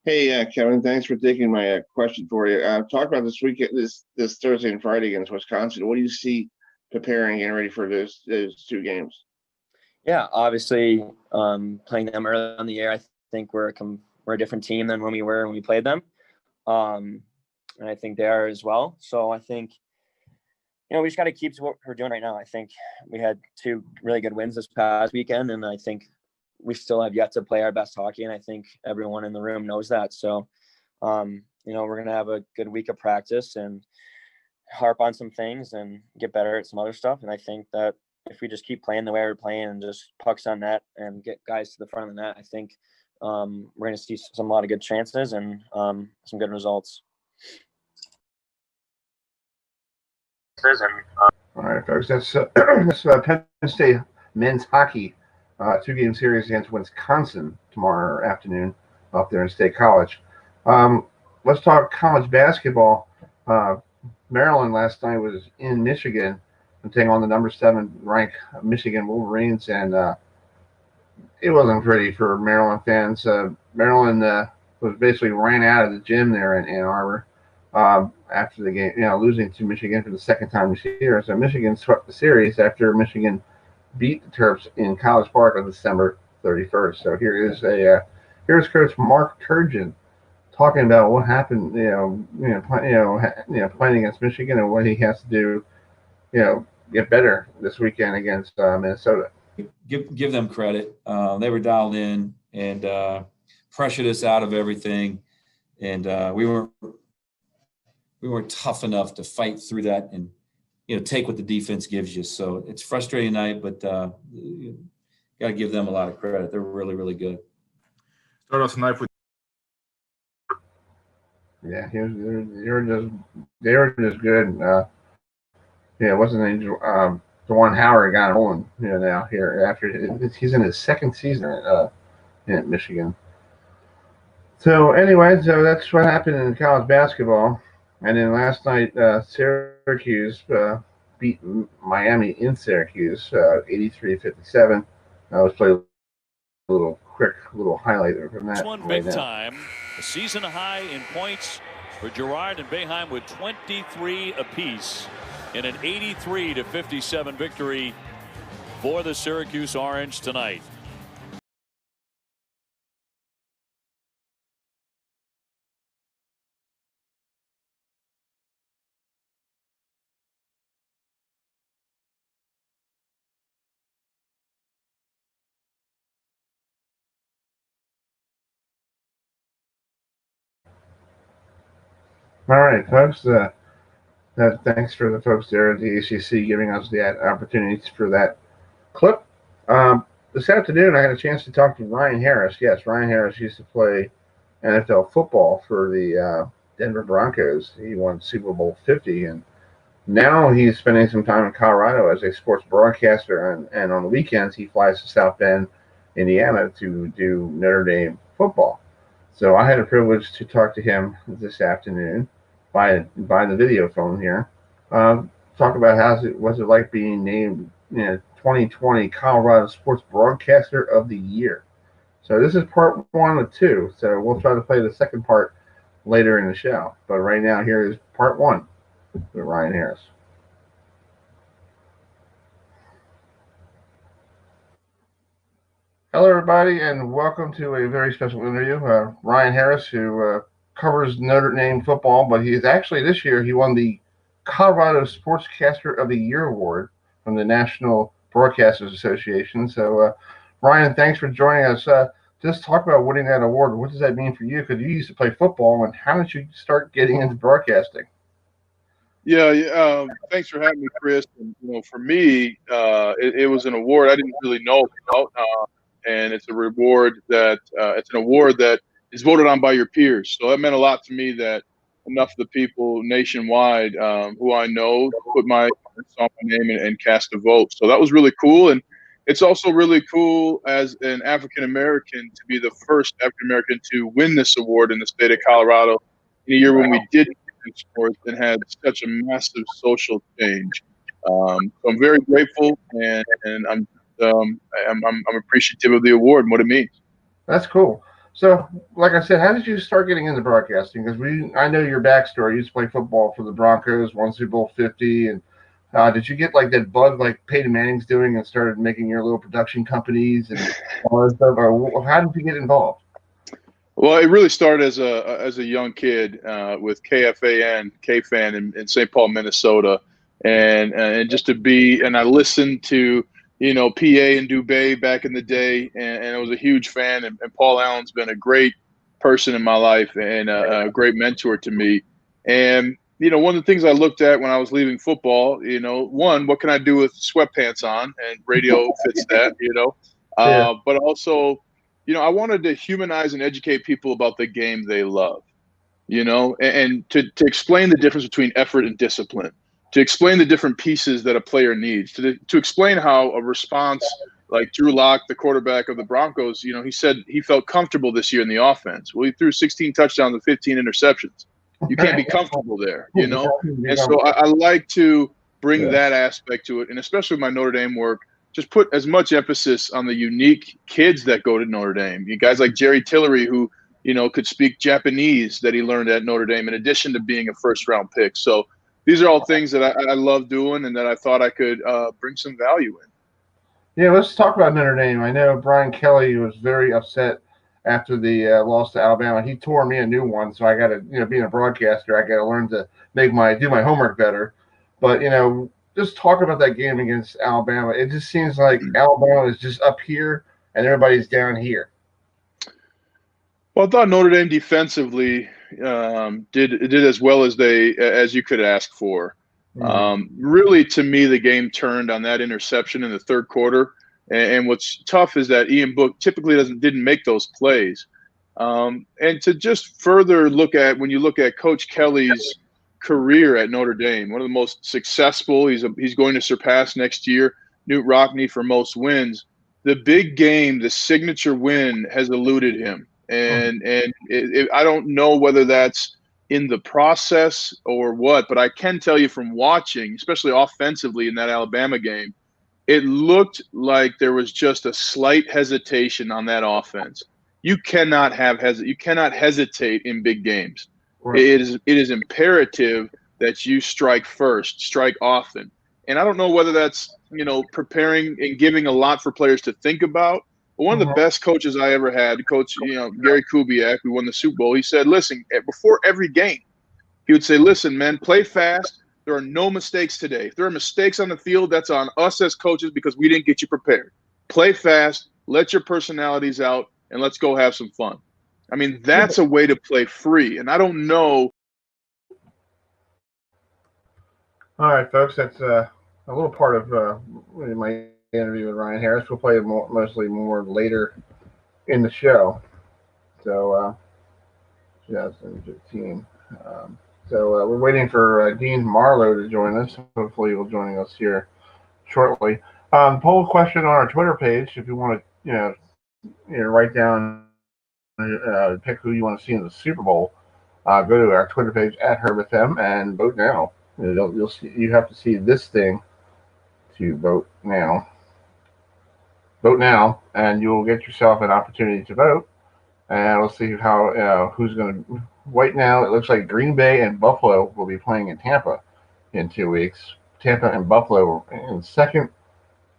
Hey, Kevin, thanks for taking my question for you. Talk about this weekend, this Thursday and Friday against Wisconsin. What do you see preparing and ready for those 2 games? Yeah, obviously, playing them early on the year, I think we're a different team than when we played them, and I think they are as well. So I think, we just got to keep to what we're doing right now. I think we had 2 really good wins this past weekend, and I think we still have yet to play our best hockey, and I think everyone in the room knows that. So, we're going to have a good week of practice and harp on some things and get better at some other stuff. And I think that if we just keep playing the way we're playing and just pucks on net and get guys to the front of the net, I think we're going to see a lot of good chances and some good results. All right, folks, that's Penn State men's hockey 2-game series against Wisconsin tomorrow afternoon up there in State College. Let's talk college basketball. Maryland last night was in Michigan and taking on the number 7 ranked Michigan Wolverines, and it wasn't pretty for Maryland fans. Maryland was basically ran out of the gym there in Ann Arbor after the game, losing to Michigan for the second time this year. So Michigan swept the series after Michigan beat the Terps in College Park on December 31st. So here's Coach Mark Turgeon talking about what happened, playing against Michigan and what he has to do, get better this weekend against Minnesota. Give them credit. They were dialed in and pressured us out of everything, and we weren't tough enough to fight through that and take what the defense gives you. So it's frustrating night, but you got to give them a lot of credit. They're really, really good. Start off tonight with. Yeah, they were just good. It wasn't any DeJuan Howard got rolling. Now here after he's in his second season in Michigan. So anyway, so that's what happened in college basketball. And then last night, Syracuse beat Miami in Syracuse, 83-57. Let's play a quick highlight from that. This one big time. A season high in points for Girard and Boeheim with 23 apiece in an 83-57 victory for the Syracuse Orange tonight. All right, folks. Thanks for the folks there at the ACC giving us the opportunities for that clip. This afternoon, I had a chance to talk to Ryan Harris. Yes, Ryan Harris used to play NFL football for the Denver Broncos. He won Super Bowl 50, and now he's spending some time in Colorado as a sports broadcaster. And on the weekends, he flies to South Bend, Indiana, to do Notre Dame football. So I had the privilege to talk to him this afternoon by the video phone here. Talk about what's it like being named 2020 Colorado Sports Broadcaster of the Year. So this is part 1 of 2. So we'll try to play the second part later in the show. But right now, here is part 1 with Ryan Harris. Hello, everybody, and welcome to a very special interview. Ryan Harris, who covers Notre Dame football, but he is actually this year he won the Colorado Sportscaster of the Year award from the National Broadcasters Association. So, Ryan, thanks for joining us. Just talk about winning that award. What does that mean for you? Because you used to play football, and how did you start getting into broadcasting? Yeah. Thanks for having me, Chris. And, for me, it was an award I didn't really know about. and it's a reward that it's an award that is voted on by your peers. So that meant a lot to me that enough of the people nationwide who I know saw my name and cast a vote. So that was really cool. And it's also really cool as an African American to be the first African American to win this award in the state of Colorado in a year when we did sports and had such a massive social change. So I'm very grateful, and I'm appreciative of the award and what it means. That's cool. So, like I said, how did you start getting into broadcasting? Because I know your backstory. You used to play football for the Broncos, won Super Bowl 50, and did you get like that bug like Peyton Manning's doing and started making your little production companies and all that stuff? Or how did you get involved? Well, it really started as a young kid with KFAN in St. Paul, Minnesota, and just to be, and I listened to, you know, PA and Dubé back in the day, and I was a huge fan. And Paul Allen's been a great person in my life and a great mentor to me. And you know, one of the things I looked at when I was leaving football, you know, one, what can I do with sweatpants on? And radio fits that, you know, but also, you know, I wanted to humanize and educate people about the game they love, you know, and to explain the difference between effort and discipline, to explain the different pieces that a player needs, to explain how a response like Drew Lock, the quarterback of the Broncos, you know, he said he felt comfortable this year in the offense. Well, he threw 16 touchdowns and 15 interceptions. You can't be comfortable there, you know? And so I like to bring that aspect to it, and especially with my Notre Dame work, just put as much emphasis on the unique kids that go to Notre Dame. You guys like Jerry Tillery, who, you know, could speak Japanese that he learned at Notre Dame in addition to being a first-round pick. So these are all things that I love doing and that I thought I could bring some value in. Yeah, let's talk about Notre Dame. I know Brian Kelly was very upset after the loss to Alabama. He tore me a new one, so I got to, you know, being a broadcaster, I got to learn to do my homework better. But, you know, just talk about that game against Alabama. It just seems like Alabama is just up here and everybody's down here. Well, I thought Notre Dame defensively did as well as you could ask for. Really, to me, the game turned on that interception in the third quarter. And what's tough is that Ian Book typically didn't make those plays. And to just further look at, when you look at Coach Kelly's career at Notre Dame, one of the most successful, he's going to surpass next year Newt Rockne for most wins. The big game, the signature win, has eluded him. And I don't know whether that's in the process or what, but I can tell you from watching, especially offensively in that Alabama game, it looked like there was just a slight hesitation on that offense. You cannot hesitate in big games. Right. It is imperative that you strike first, strike often. And I don't know whether that's, you know, preparing and giving a lot for players to think about. But one of the best coaches I ever had, Coach, you know, Gary Kubiak, who won the Super Bowl, he said, listen, before every game, he would say, listen, man, play fast. There are no mistakes today. If there are mistakes on the field, that's on us as coaches because we didn't get you prepared. Play fast, let your personalities out, and let's go have some fun. I mean, that's a way to play free. And I don't know. All right, folks, that's a little part of my interview with Ryan Harris. We'll play mostly more later in the show. So, 2015. So we're waiting for Dean Marlowe to join us. Hopefully he'll join us here shortly. Poll question on our Twitter page. If you want to, write down, pick who you want to see in the Super Bowl, go to our Twitter page at HerbFM and vote now. You'll see. You have to see this thing to vote now. Vote now, and you'll get yourself an opportunity to vote. And we'll see how who's going to. Right now, it looks like Green Bay and Buffalo will be playing in Tampa in 2 weeks. Tampa and Buffalo in second,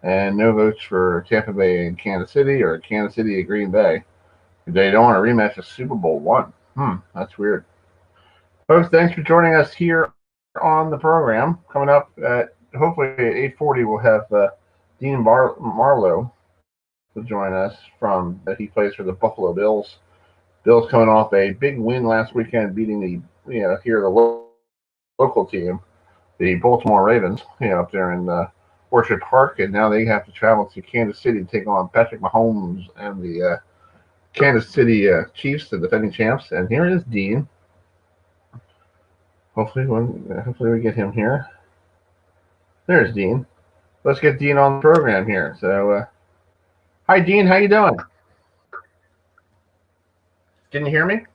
and no votes for Tampa Bay and Kansas City or Kansas City and Green Bay. They don't want to rematch of Super Bowl I. That's weird. Folks, thanks for joining us here on the program. Coming up at hopefully at 8:40, we'll have Dean Marlowe to join us he plays for the Buffalo Bills. Bills coming off a big win last weekend, beating the local team, the Baltimore Ravens, up there in Orchard Park, and now they have to travel to Kansas City to take on Patrick Mahomes and the Kansas City Chiefs, the defending champs. And here is Dean. Hopefully we get him here. There's Dean. Let's get Dean on the program here. So, hi Dean, how you doing? Can you hear me?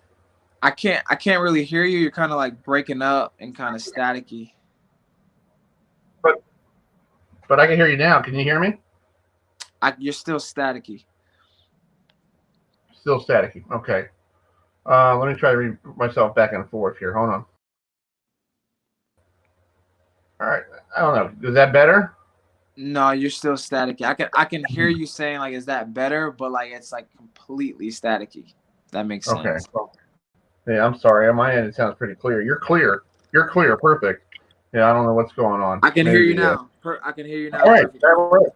I can't really hear you. You're kind of like breaking up and kind of staticky. But I can hear you now. Can you hear me? You're still staticky. Still staticky. Okay. Let me try to read myself back and forth here. Hold on. All right. I don't know. Is that better? No, you're still staticky. I can hear you saying like, is that better? But like, it's like completely staticky. That makes sense. Okay. Well, yeah, I'm sorry. On my end, it sounds pretty clear. You're clear. You're clear. Perfect. Yeah, I don't know what's going on. I can hear you now. I can hear you now. All right. That works.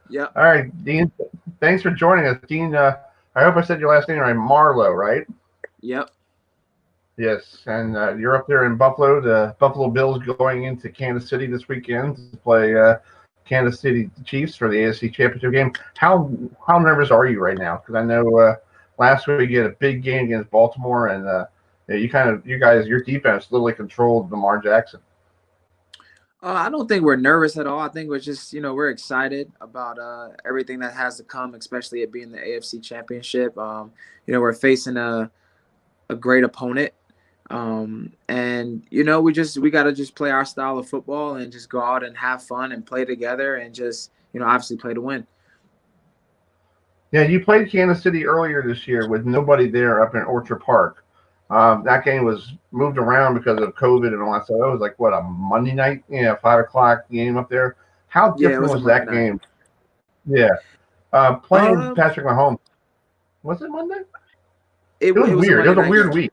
Yep. All right, Dean. Thanks for joining us, Dean. I hope I said your last name right. Marlowe, right? Yep. Yes, and you're up there in Buffalo. The Buffalo Bills going into Kansas City this weekend to play Kansas City Chiefs for the AFC Championship game. How nervous are you right now? Because I know last week you had a big game against Baltimore, and your defense literally controlled Lamar Jackson. I don't think we're nervous at all. I think we're just, we're excited about everything that has to come, especially it being the AFC Championship. We're facing a great opponent. And we got to just play our style of football and just go out and have fun and play together and just, obviously play to win. Yeah, you played Kansas City earlier this year with nobody there up in Orchard Park. That game was moved around because of COVID and all that stuff. It was like, what, a Monday night, 5:00 game up there? How different was that game? Yeah. Playing Patrick Mahomes. Was it Monday? It was weird. It was a weird week.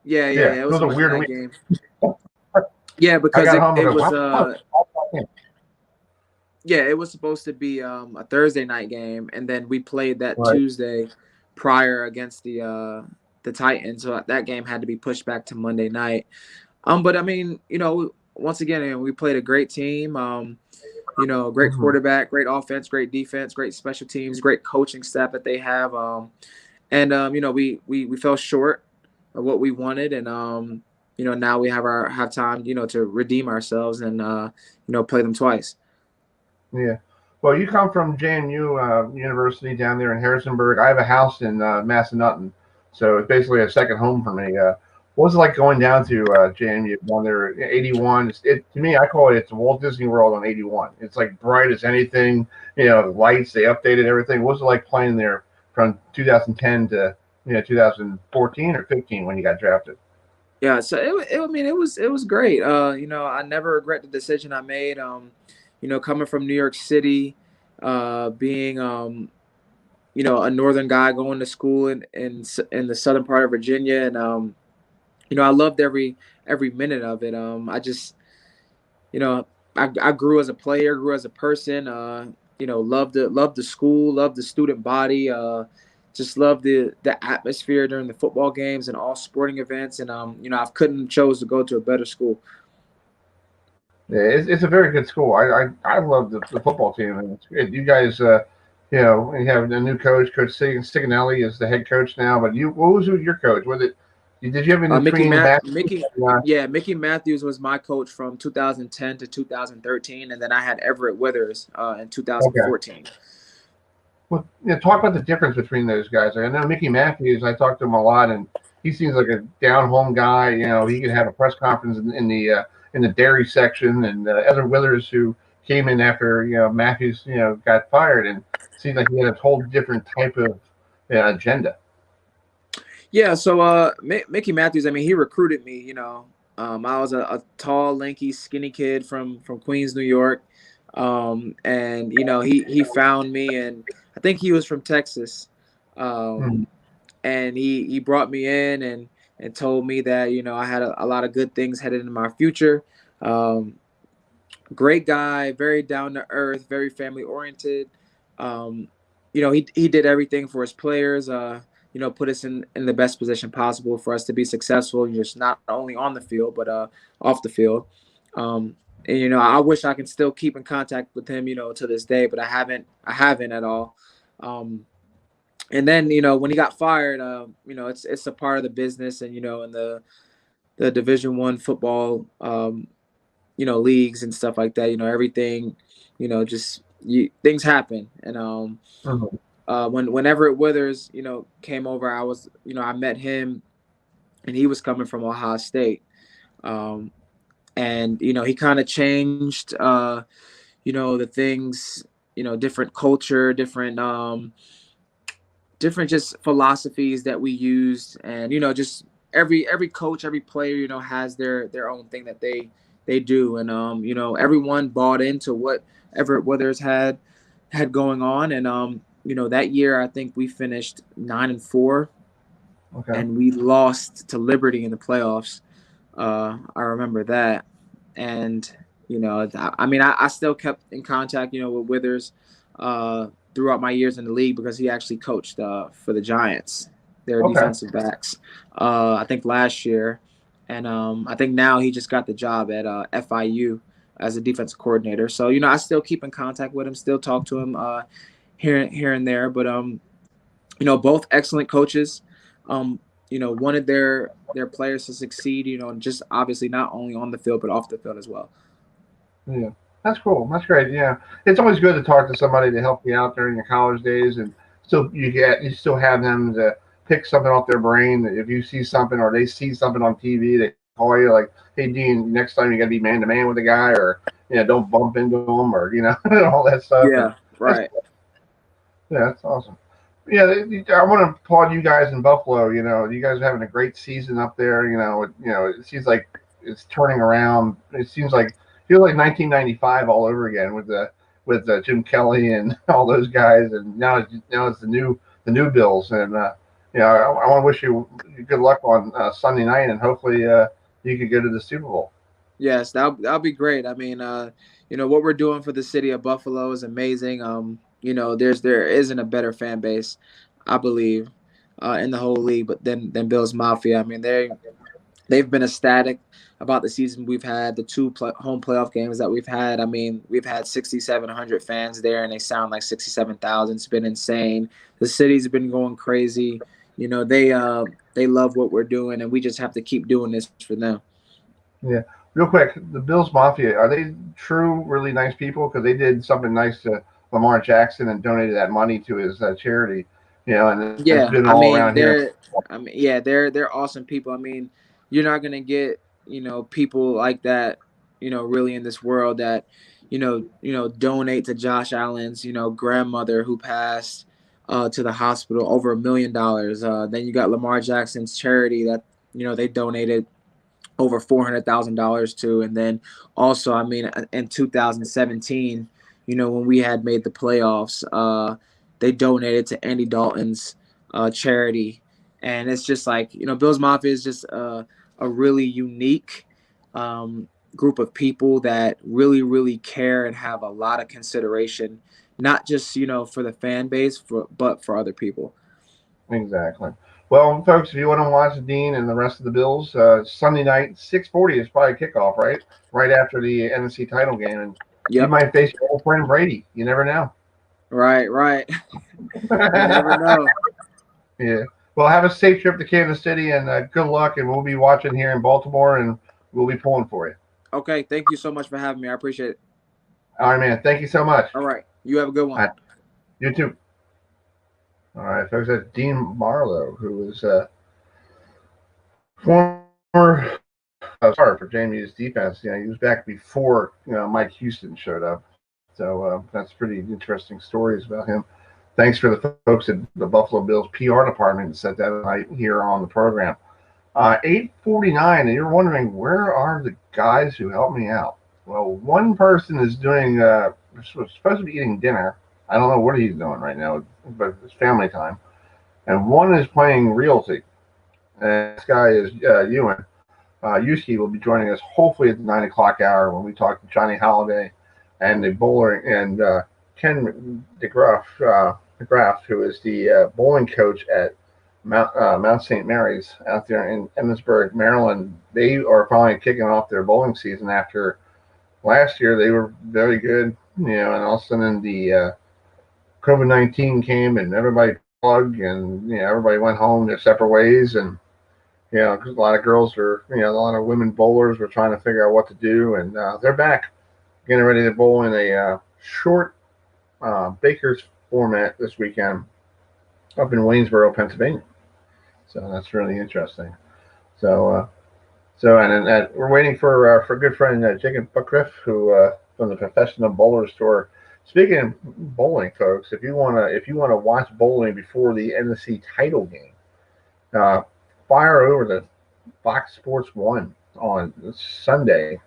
Yeah. It was a weird week. Game. Yeah, because it was it was supposed to be a Thursday night game, and then we played that Tuesday prior against the Titans, so that game had to be pushed back to Monday night. But I mean, once again, we played a great team. Great quarterback, great offense, great defense, great special teams, great coaching staff that they have. We fell short of what we wanted, and now we have time, to redeem ourselves and play them twice. Yeah. Well, you come from JMU University down there in Harrisonburg. I have a house in Massanutten, so it's basically a second home for me. What was it like going down to JMU down there? 81. To me, I call it's Walt Disney World on 81. It's like bright as anything. Lights. They updated everything. What was it like playing there from 2010 to 2014 or 15 when you got drafted? Yeah. So it was great. I never regret the decision I made. Coming from New York City, being a northern guy going to school in the southern part of Virginia, and I loved every minute of it. I just I grew as a player, grew as a person. Loved the school, loved the student body. Just loved the atmosphere during the football games and all sporting events, and I couldn't chose to go to a better school. Yeah, it's a very good school. I love the football team, and it's good. You guys, you have a new coach. Coach Sigonelli is the head coach now. But what was your coach? Was it? Did you have any Mickey Matthews was my coach from 2010 to 2013, and then I had Everett Withers in 2014. Okay. Well, talk about the difference between those guys. I know Mickey Matthews. I talked to him a lot, and he seems like a down-home guy. He could have a press conference in the dairy section, and Everett Withers, who came in after Matthews got fired, and seemed like he had a whole different type of agenda. Yeah, so Mickey Matthews, he recruited me. I was a tall, lanky, skinny kid from Queens, New York, and he found me, and I think he was from Texas, and he brought me in and told me that I had a lot of good things headed into my future. Great guy, very down to earth, very family oriented. He did everything for his players. Put us in the best position possible for us to be successful, just not only on the field, but off the field. and I wish I can still keep in contact with him, to this day, but I haven't at all. And then, when he got fired, it's a part of the business, and, in the Division I football, leagues and stuff like that, everything, just things happen. And when Everett Withers, came over, I met him, and he was coming from Ohio State. And, he kind of changed, the things, different culture, different just philosophies that we used. And, just every coach, every player, has their own thing that they do. And, everyone bought into what Everett Withers had going on. And, that year, I think we finished 9-4. Okay. And we lost to Liberty in the playoffs. I remember that. And, I still kept in contact, with Withers throughout my years in the league, because he actually coached for the Giants, their defensive backs, I think last year. And I think now he just got the job at FIU as a defensive coordinator. So, I still keep in contact with him, still talk to him here and there. But, both excellent coaches. Wanted their players to succeed, and just obviously not only on the field, but off the field as well. Yeah, that's cool. That's great. Yeah, it's always good to talk to somebody to help you out during your college days, and still you still have them to pick something off their brain. If you see something or they see something on TV, they call you like, "Hey, Dean, next time you got to be man to man with a guy, or don't bump into him, or all that stuff." Yeah, right. That's awesome. Yeah, I want to applaud you guys in Buffalo. You guys are having a great season up there. It seems like it's turning around. It feels like 1995 all over again with Jim Kelly and all those guys. And now it's the new Bills. And I want to wish you good luck on Sunday night, and hopefully you could go to the Super Bowl. Yes, that'll be great. I mean, what we're doing for the city of Buffalo is amazing. There isn't a better fan base, I believe, in the whole league, but then Bills Mafia. I mean, they've been ecstatic about the season we've had, the two home playoff games that we've had. I mean, we've had 6,700 fans there, and they sound like 67,000. It's been insane. The city's been going crazy. They love what we're doing, and we just have to keep doing this for them. Yeah. Real quick, the Bills Mafia, are they true, really nice people? Because they did something nice to Lamar Jackson and donated that money to his charity. And it's been all around here. They're awesome people. I mean, you're not gonna get people like that, really in this world that donate to Josh Allen's grandmother who passed to the hospital, over $1 million. Then you got Lamar Jackson's charity that they donated over $400,000 to. And then also, I mean, in 2017, when we had made the playoffs, they donated to Andy Dalton's charity. And it's just like, Bills Mafia is just a really unique group of people that really, really care and have a lot of consideration, not just, for the fan base, but for other people. Exactly. Well, folks, if you want to watch Dean and the rest of the Bills, Sunday night, 6:40 is probably kickoff, right? Right after the NFC title game. And you might face your old friend Brady. You never know. Right. You never know. Yeah. Well, have a safe trip to Kansas City, and good luck. And we'll be watching here in Baltimore, and we'll be pulling for you. Okay. Thank you so much for having me. I appreciate it. All right, man. Thank you so much. All right. You have a good one. All right. You too. All right, folks. That's Dean Marlowe, who was former starter for JMU's defense. He was back before Mike Houston showed up. So that's pretty interesting stories about him. Thanks for the folks at the Buffalo Bills PR department that set that right here on the program. 8:49, and you're wondering, where are the guys who helped me out? Well, one person is doing supposed to be eating dinner. I don't know what he's doing right now, but it's family time. And one is playing realty. And this guy is Euan. Uski will be joining us hopefully at the 9 o'clock hour when we talk to Johnny Holliday and the bowler, and Ken Degraff, who is the bowling coach at Mount St. Mary's out there in Emmitsburg, Maryland. They are finally kicking off their bowling season after last year they were very good, and all of a sudden the COVID-19 came and everybody plugged, and everybody went home their separate ways, and because a lot of girls are, a lot of women bowlers were trying to figure out what to do, and they're back getting ready to bowl in a short Baker's format this weekend up in Waynesboro, Pennsylvania. So that's really interesting. So and we're waiting for good friend Jakob Butturff, who from the Professional Bowler Store. Speaking of bowling, folks, if you wanna watch bowling before the NSC title game, fire over to Fox Sports 1 on Sunday,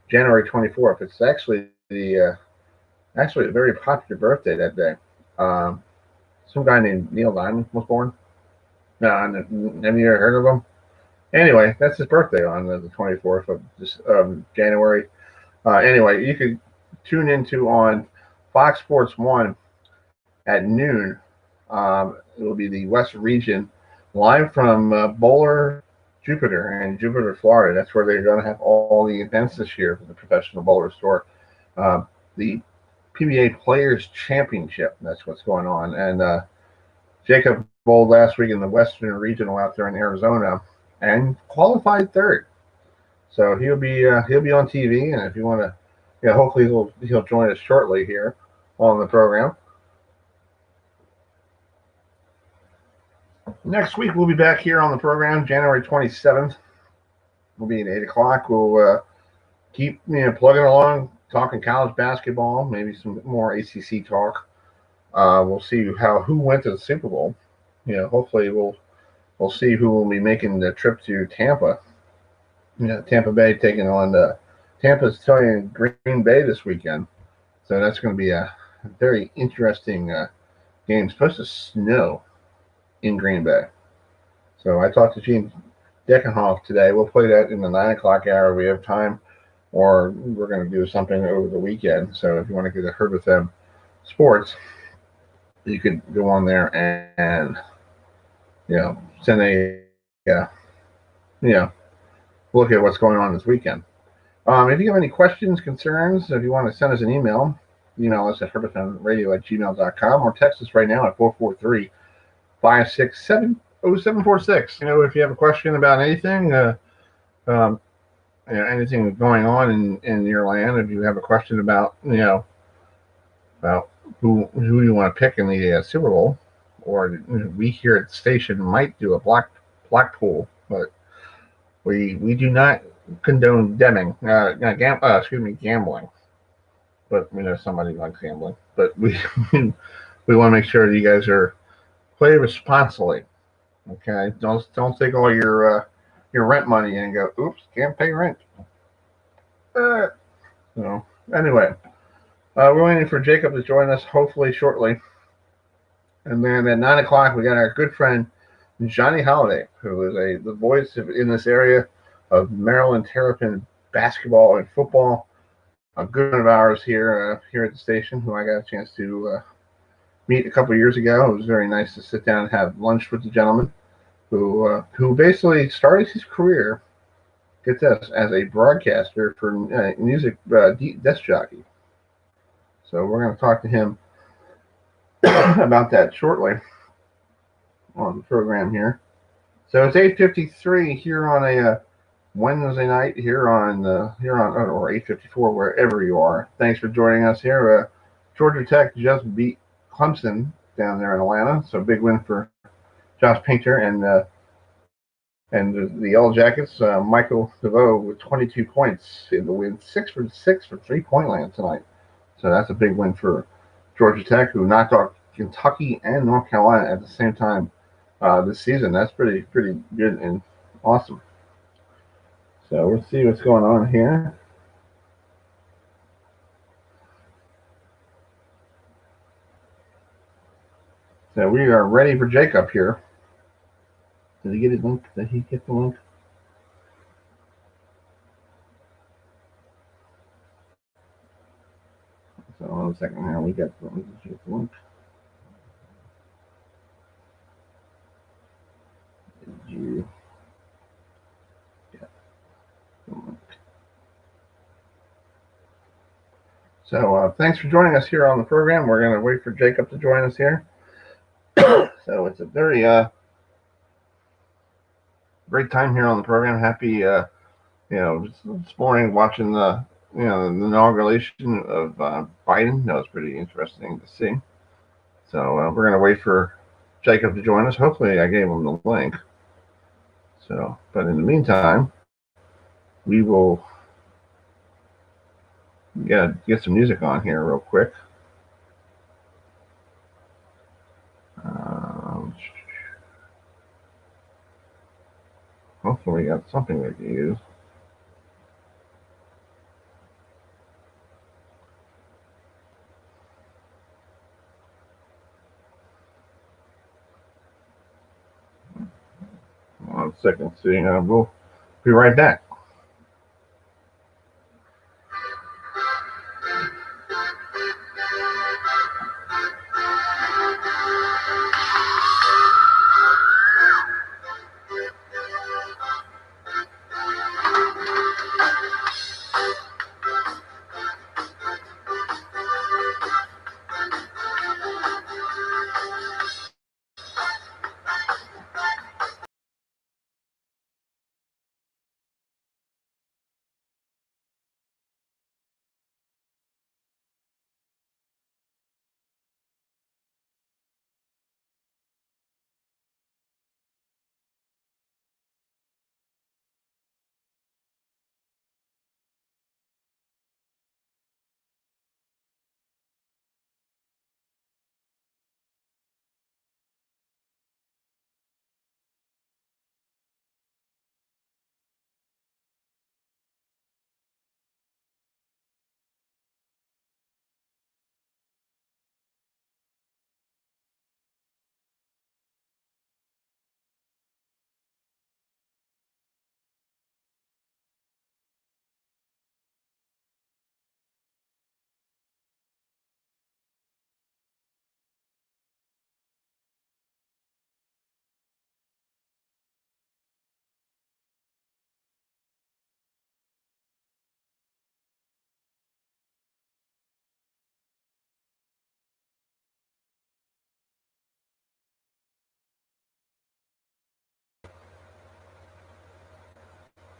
January 24th. It's actually a very popular birthday that day. Some guy named Neil Diamond was born. Have you ever heard of him? Anyway, that's his birthday on the 24th of January. Anyway, you could tune into on Fox Sports 1 at noon. It will be the West Region live from Bowler Jupiter in Jupiter, Florida. That's where they're going to have all the events this year for the Professional Bowler Store. The PBA Players Championship, that's what's going on. And Jakob bowled last week in the Western Regional out there in Arizona and qualified third. So he'll be on TV, and if you want to, hopefully he'll join us shortly here on the program. Next week we'll be back here on the program, January 27th. We'll be at 8 o'clock. We'll keep plugging along, talking college basketball, maybe some more ACC talk. We'll see who went to the Super Bowl. Hopefully we'll see who will be making the trip to Tampa. Tampa Bay taking on Tampa's playing Green Bay this weekend, so that's going to be a very interesting game. It's supposed to snow in Green Bay, so I talked to Gene Deckenhoff today. We'll play that in the 9 o'clock hour if we have time, or we're going to do something over the weekend. So if you want to get a Herbie FM Sports, you could go on there and send look at what's going on this weekend. If you have any questions, concerns, if you want to send us an email us at herbifmradio@gmail.com, or text us right now at 443-567-0746. If you have a question about anything, anything going on in your land, if you have a question about about who you want to pick in the Super Bowl, or we here at the station might do a black pool, but we do not condone gambling. But we know somebody likes gambling. But we we want to make sure that you guys play responsibly. Okay, don't take all your rent money and go, oops, can't pay rent. So anyway, we're waiting for Jakob to join us hopefully shortly. And then at 9 o'clock, we got our good friend Johnny Holliday, who is the voice in this area of Maryland Terrapin basketball and football. A good friend of ours here at the station, who I got a chance to meet a couple of years ago. It was very nice to sit down and have lunch with the gentleman who basically started his career, get this, as a broadcaster for music disc jockey. So we're going to talk to him about that shortly on the program here. So it's 8:53 here on a Wednesday night here on or 8:54 wherever you are. Thanks for joining us here. Georgia Tech just beat Clemson down there in Atlanta, so big win for Josh Painter and the Yellow Jackets. Michael DeVoe with 22 points in the win, 6 for 6 for 3-point land tonight. So that's a big win for Georgia Tech, who knocked out Kentucky and North Carolina at the same time this season. That's pretty good and awesome. So we'll see what's going on here. So we are ready for Jakob here. Did he get his link? Did he get the link? So hold on a second here. We got the link. Did you get the link? So thanks for joining us here on the program. We're going to wait for Jakob to join us here. So it's a very great time here on the program. Happy, this morning watching the inauguration of Biden. That was pretty interesting to see. So we're going to wait for Jakob to join us. Hopefully I gave him the link. So, but in the meantime, we will get some music on here real quick. Hopefully we got something we can use. One second, see, we'll be right back.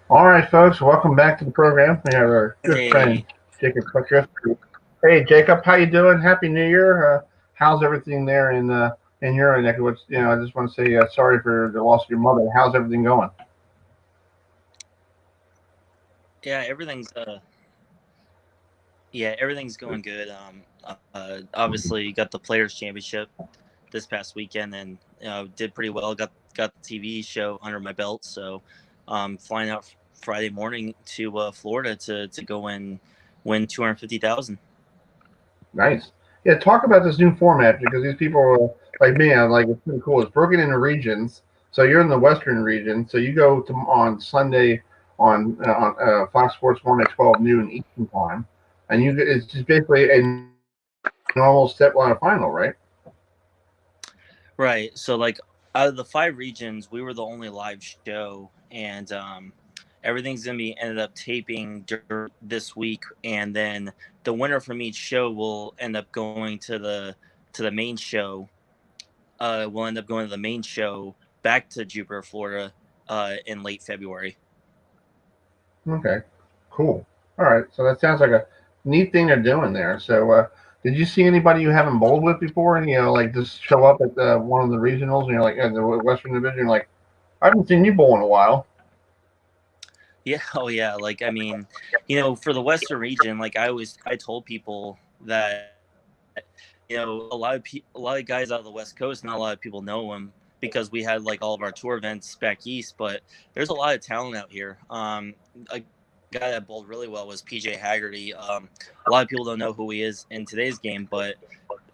All right, folks, welcome back to the program. We have our good friend Jakob Butturff. Hey, Jakob, how you doing? Happy New Year. How's everything there in your neck of woods? I just want to say sorry for the loss of your mother. How's everything going? Yeah, everything's going good. Obviously got the Players Championship this past weekend, and did pretty well. Got the TV show under my belt, so flying out Friday morning to Florida to go and win $250,000. Nice. Yeah, talk about this new format, because these people like me, I'm like, it's pretty cool. It's broken into regions. So you're in the Western region. So you go to on Sunday on Fox Sports 1 at 12 noon Eastern time, and it's just basically a normal step-ladder final, right? Right. So like out of the 5 regions, we were the only live show, and everything's gonna be ended up taping this week, and then the winner from each show will end up going to the main show. We'll end up going to the main show back to Jupiter, Florida, in late February. Okay, cool. All right, so that sounds like a neat thing they're doing there. So, did you see anybody you haven't bowled with before, and like just show up at one of the regionals, and you're like at the Western Division, you're like, I haven't seen you bowl in a while. Yeah, oh yeah. Like, I mean, for the Western region, like I told people that, a lot of guys out of the West Coast, not a lot of people know them because we had like all of our tour events back east, but there's a lot of talent out here. A guy that bowled really well was PJ Haggerty. A lot of people don't know who he is in today's game, but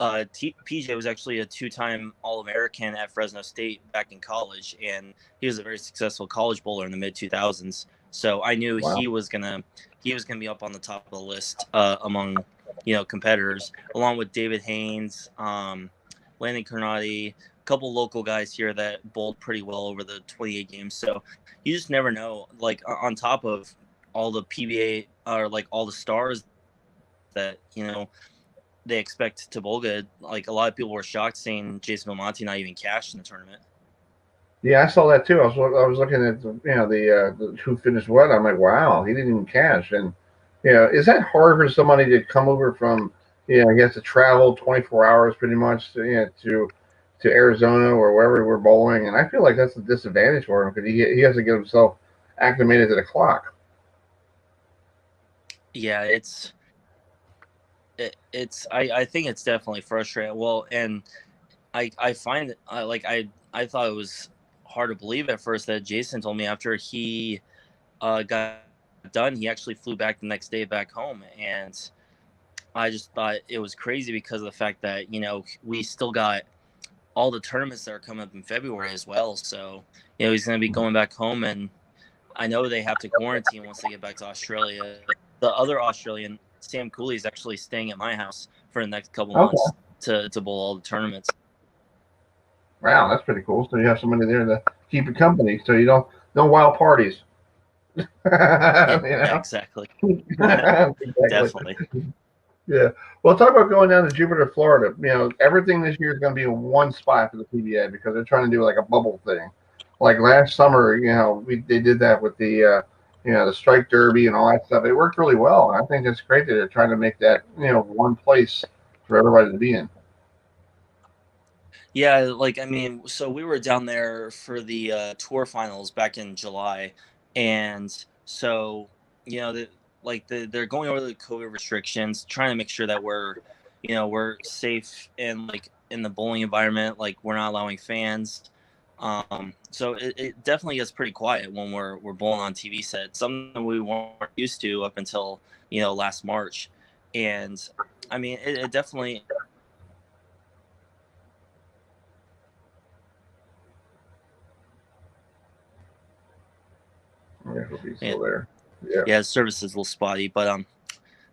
PJ was actually a 2-time All-American at Fresno State back in college, and he was a very successful college bowler in the mid 2000s. So I knew he was gonna be up on the top of the list among competitors, along with David Haynes, Landon Carnati, a couple local guys here that bowled pretty well over the 28 games. So you just never know. Like on top of all the PBA or like all the stars that, they expect Tobulga. Like, a lot of people were shocked seeing Jason Belmonte not even cash in the tournament. Yeah, I saw that too. I was looking at the who finished what. I'm like, wow, he didn't even cash. And is that hard for somebody to come over from he has to travel 24 hours pretty much to Arizona or wherever we're bowling, and I feel like that's a disadvantage for him because he has to get himself acclimated to the clock. Yeah, I think it's definitely frustrating. Well, and I find I thought it was hard to believe at first that Jason told me after he got done, he actually flew back the next day back home, and I just thought it was crazy because of the fact that we still got all the tournaments that are coming up in February as well. So he's going to be going back home, and I know they have to quarantine once they get back to Australia. The other Australian, Sam Cooley, is actually staying at my house for the next couple months to bowl all the tournaments. Wow, that's pretty cool. So you have somebody there to keep you company, so you don't no wild parties. Exactly. Definitely. Yeah. Well, talk about going down to Jupiter, Florida. Everything this year is going to be in one spot for the PBA because they're trying to do like a bubble thing. Like last summer, they did that with the the strike derby and all that stuff. It worked really well. I think it's great that they're trying to make that one place for everybody to be in. Yeah, so we were down there for the tour finals back in July, and so they're going over the COVID restrictions, trying to make sure that we're safe and in the bowling environment, like we're not allowing fans. So it definitely gets pretty quiet when we're bowling on TV set, something we weren't used to up until last March, and it definitely. Yeah, he'll be still there. Yeah. Yeah, service is a little spotty, but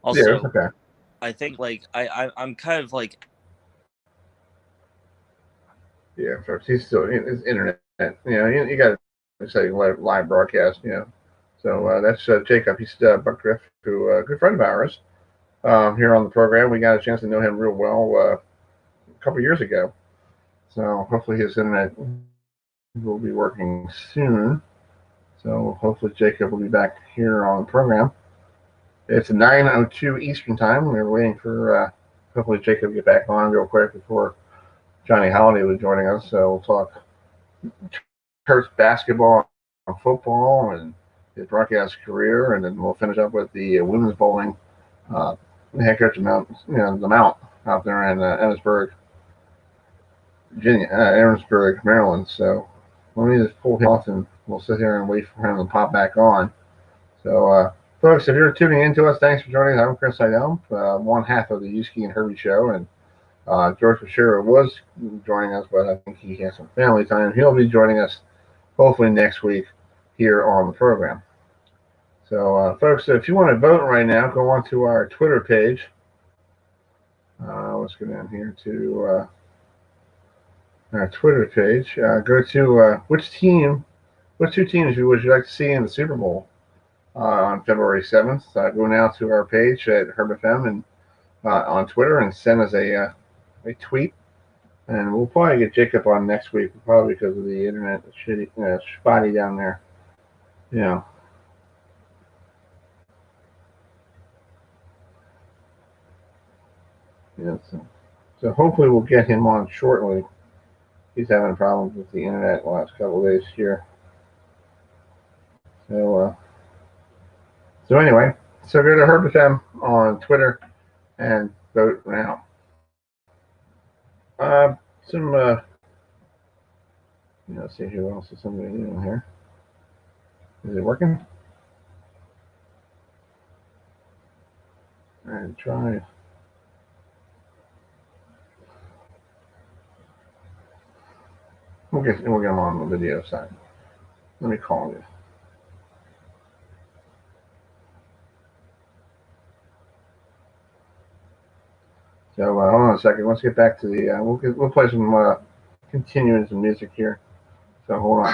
also yeah, okay. I think I'm kind of like. Yeah, folks, he's still his internet. You got to say live broadcast. So that's Jakob. He's Butturff, who a good friend of ours here on the program. We got a chance to know him real well a couple years ago. So hopefully his internet will be working soon. So hopefully Jakob will be back here on the program. It's 9:02 Eastern time. We're waiting for hopefully Jakob to get back on real quick before Johnny Holliday was joining us. So we'll talk Kurt's basketball and football and his broadcast career, and then we'll finish up with the women's bowling head coach of the Mount out there in Emmitsburg, Virginia, Emmitsburg, Maryland. So let me just pull him off, and we'll sit here and wait for him to pop back on. So, folks, if you're tuning in to us, thanks for joining us. I'm Chris Heidel, one half of the Uski and Herbie show, and George Bashir was joining us, but I think he has some family time. He'll be joining us hopefully next week here on the program. So, folks, if you want to vote right now, go on to our Twitter page. Let's go down here to our Twitter page. Go to which two teams would you like to see in the Super Bowl on February 7th? Go now to our page at HerbFM and on Twitter and send us a tweet. And we'll probably get Jakob on next week, probably because of the internet spotty down there. Yeah. Yeah. So hopefully we'll get him on shortly. He's having problems with the internet the last couple of days here. So anyway, so go to HerbFM on Twitter and vote now. Let's see who else is somebody new here. Is it working? All right, try. We'll get him on the video side. Let me call you. So hold on a second. Let's get back to the. We'll play some continuing some music here. So hold on.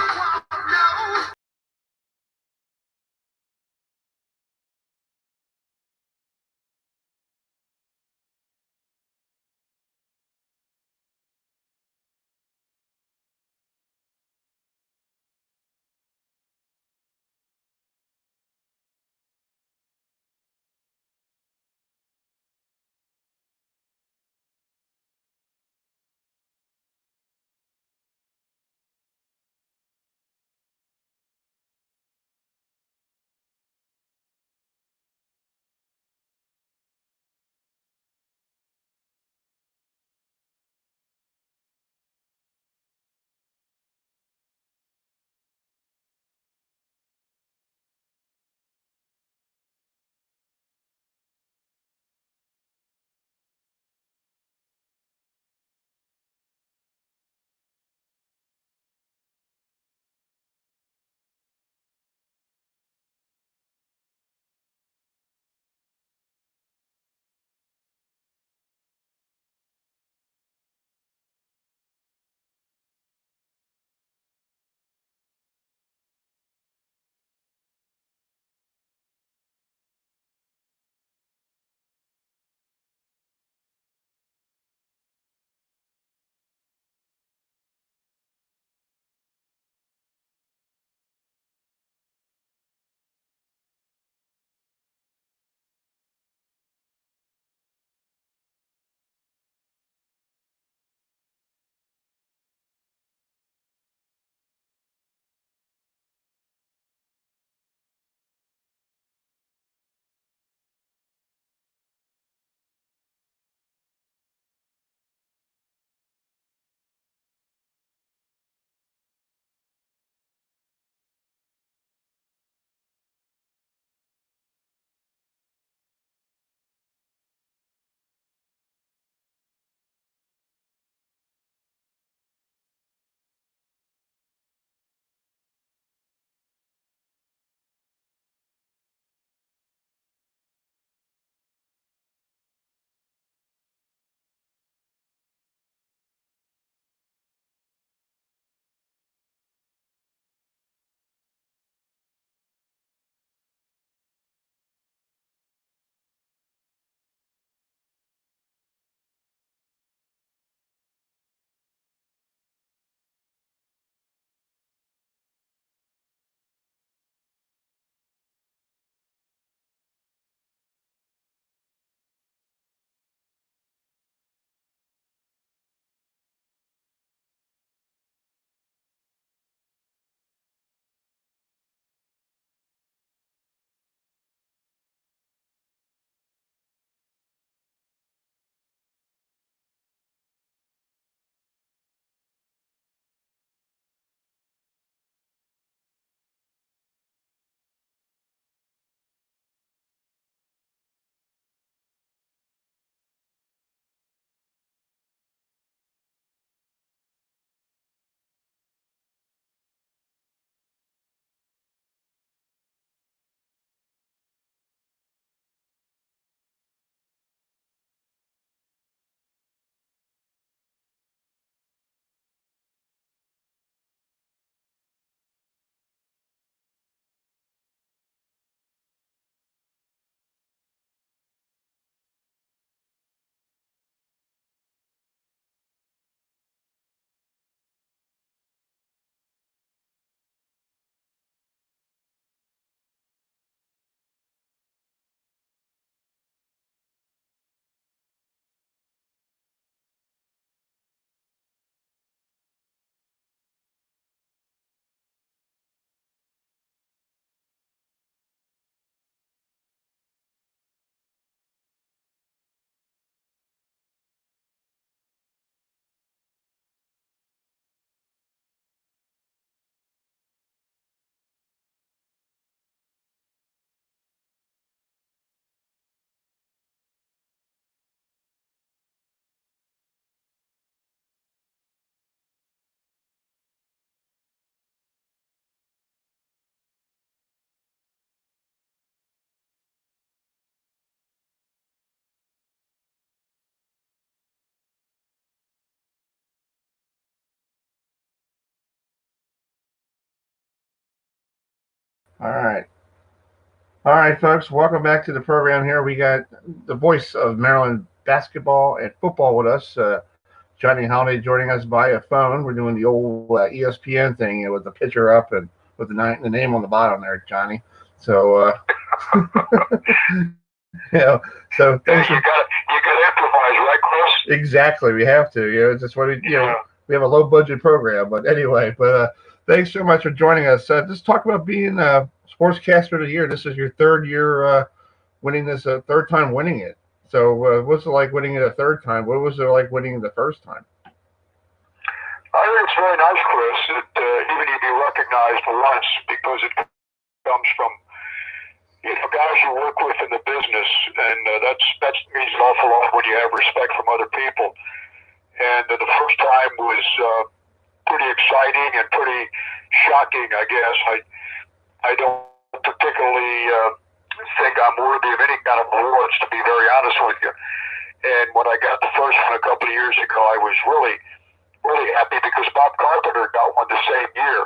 All right. All right, folks. Welcome back to the program here. We got the voice of Maryland basketball and football with us, Johnny Holliday, joining us via phone. We're doing the old ESPN thing, with the picture up and with the name on the bottom there, Johnny. So, so thanks. You got to improvise, right, Chris? Exactly. We have to. It's just what we have a low budget program, but anyway. But thanks so much for joining us. Just talk about being a Sportscaster of the Year. This is your third year winning this, third time winning it. So what's it like winning it a third time? What was it like winning it the first time? I think it's very nice, Chris, that even you be recognized once, because it comes from guys you work with in the business, and that means an awful lot when you have respect from other people. And the first time was pretty exciting and pretty shocking, I guess. I don't particularly think I'm worthy of any kind of awards, to be very honest with you. And when I got the first one a couple of years ago, I was really, really happy, because Bob Carpenter got one the same year.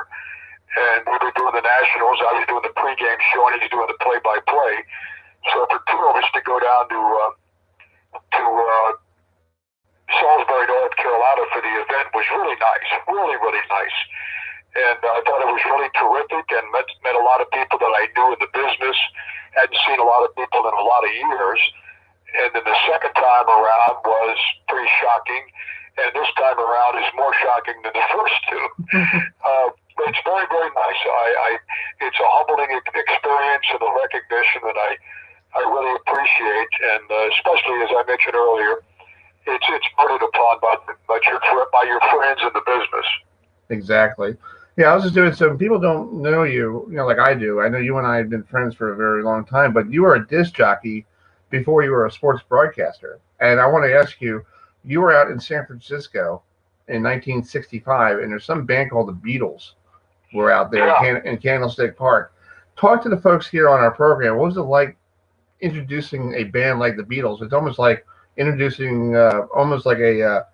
And we were doing the Nationals. I was doing the pregame show, and he was doing the play-by-play. So for two of us to go down to Salisbury, North Carolina for the event was really nice, really, really nice. And I thought it was really terrific, and met a lot of people that I knew in the business. Hadn't seen a lot of people in a lot of years. And then the second time around was pretty shocking, and this time around is more shocking than the first two. It's very, very nice. It's a humbling experience and a recognition that I really appreciate, and especially, as I mentioned earlier, it's voted upon by your friends in the business. Exactly. Yeah, I was just doing some. People don't know you, like I do. I know you and I have been friends for a very long time, but you were a disc jockey before you were a sports broadcaster. And I want to ask you, you were out in San Francisco in 1965, and there's some band called the Beatles were out there in Candlestick Park. Talk to the folks here on our program. What was it like introducing a band like the Beatles? It's almost like introducing almost like a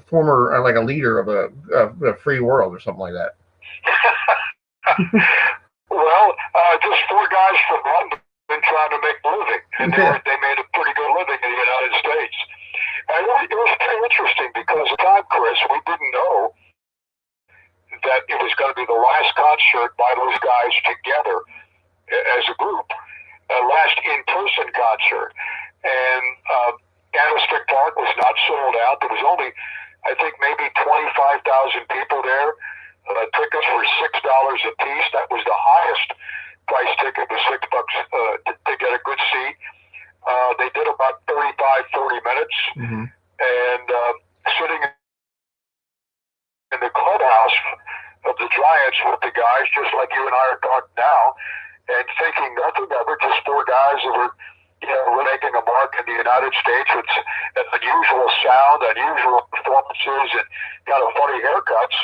former, like a leader of a free world or something like that. Well, just four guys from London trying to make a living, and they made a pretty good living in the United States. And it was pretty interesting, because at the time, Chris, we didn't know that it was going to be the last concert by those guys together as a group, last in-person concert. And Candlestick Park was not sold out. There was only, I think, maybe 25,000 people there. Tickets were $6 a piece. That was the highest price ticket, was $6 to get a good seat. They did about 40 minutes. Mm-hmm. And sitting in the clubhouse of the Giants with the guys, just like you and I are talking now, and thinking nothing of it, just four guys that were, we're making a mark in the United States with unusual sound, unusual performances, and kind of funny haircuts,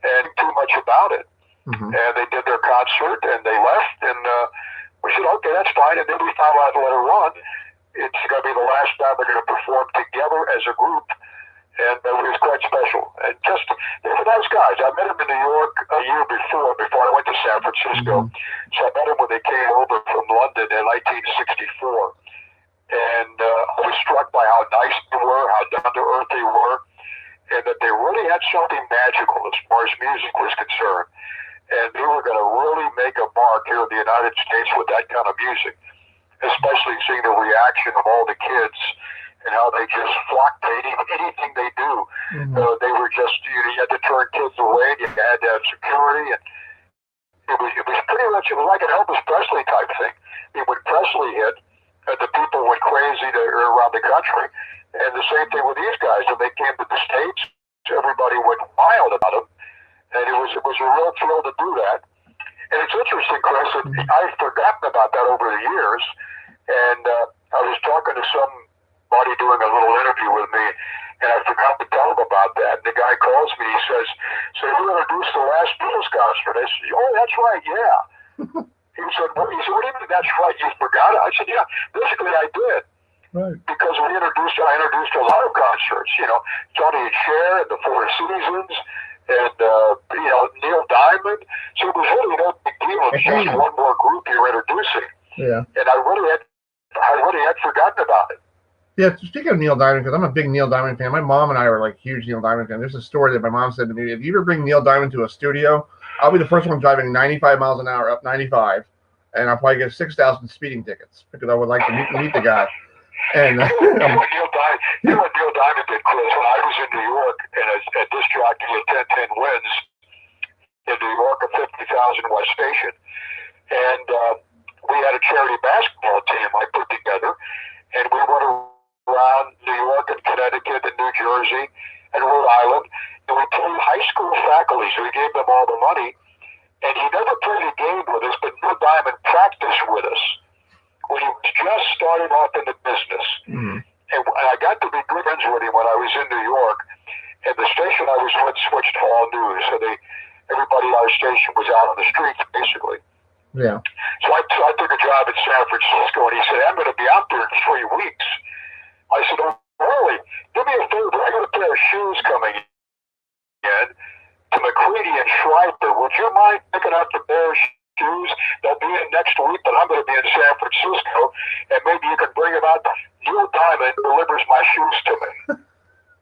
and too much about it. Mm-hmm. And they did their concert, and they left, and we said, okay, that's fine. And then we found out later on, it's going to be the last time they're going to perform together as a group. And it was quite special. And just, they were nice guys. I met them in New York a year before I went to San Francisco. Mm-hmm. So I met them when they came over from London in 1964. And I was struck by how nice they were, how down-to-earth they were, and that they really had something magical as far as music was concerned. And they were going to really make a mark here in the United States with that kind of music, especially seeing the reaction of all the kids and how they just flocked to anything they do. Mm-hmm. They were just, you had to turn kids away, and you had to have security, and it was pretty much, it was like an Elvis Presley type thing. When Presley hit, the people went crazy around the country, and the same thing with these guys. When they came to the States, everybody went wild about them, and it was a real thrill to do that. And it's interesting, Chris, I've forgotten about that over the years, and I was talking to somebody doing a little interview with me, and I forgot to tell him about that. And the guy calls me, he says, so you introduced the last Beatles concert? I said, oh, that's right, yeah. He said, what do you mean that's right, you forgot it? I said, yeah, basically I did. Right. Because I introduced a lot of concerts, Johnny and Cher and the Four Seasons, and Neil Diamond. So it was really no big deal. It's just one more group you're introducing. Yeah. And I really had forgotten about it. Yeah, speaking of Neil Diamond, because I'm a big Neil Diamond fan. My mom and I are like huge Neil Diamond fans. There's a story that my mom said to me: if you ever bring Neil Diamond to a studio, I'll be the first one driving 95 miles an hour up 95, and I'll probably get 6,000 speeding tickets because I would like to meet the guy. And you know what Neil Diamond did, Chris? When I was in New York and a disc jockey at 1010 Wins in New York at 50,000 West Station, and we had a charity basketball team I put together, and we went around New York and Connecticut and New Jersey and Rhode Island, and we played high school faculty, so we gave them all the money, and he never played a game with us, but Neil Diamond practiced with us when he was just starting off in the business. Mm-hmm. And I got to be good friends with him when I was in New York, and the station I was with switched to all news, so everybody at our station was out on the streets, basically. Yeah. So I took a job in San Francisco, and he said, I'm going to be out there in 3 weeks. I said, oh, really? Do me a favor. I got a pair of shoes coming in to McCreath and Schreiber. Would you mind picking up the pair of shoes? They'll be in next week, but I'm going to be in San Francisco, and maybe you can bring them out. Neil Diamond delivers my shoes to me.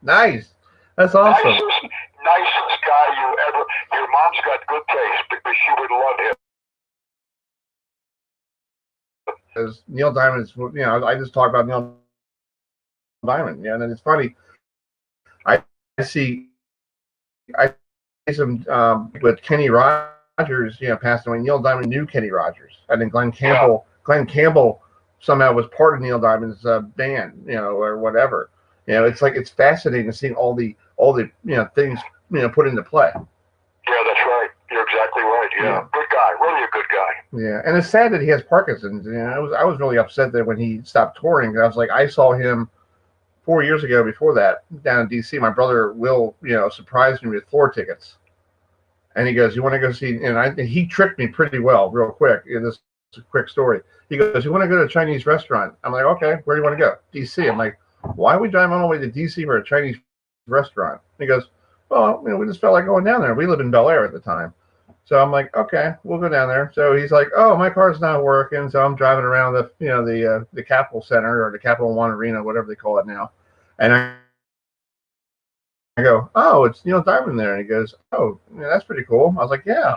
Nice. That's awesome. Nicest guy you ever. Your mom's got good taste because she would love him. Because Neil Diamond is, I just talk about Neil Diamond, and then it's funny. I see some with Kenny Rogers, passed away. Neil Diamond knew Kenny Rogers, and then Glenn Campbell. Yeah. Glenn Campbell somehow was part of Neil Diamond's band, or whatever. It's like it's fascinating seeing all the things put into play. Yeah, that's right. You're exactly right. Yeah, good guy, really a good guy. Yeah, and it's sad that he has Parkinson's. I was really upset that when he stopped touring. I was like, I saw him 4 years ago. Before that, down in D.C., my brother Will, surprised me with floor tickets, and he goes, "You want to go see?" And he tricked me pretty well, real quick. This is a quick story. He goes, "You want to go to a Chinese restaurant?" I'm like, "Okay, where do you want to go?" D.C. I'm like, "Why are we driving all the way to D.C. for a Chinese restaurant?" He goes, "Well, we just felt like going down there. We lived in Bel Air at the time." So I'm like, okay, we'll go down there. So he's like, oh, my car's not working. So I'm driving around the Capitol Center or the Capital One Arena, whatever they call it now. And I go, oh, it's Neil Diamond there. And he goes, oh, yeah, that's pretty cool. I was like, yeah.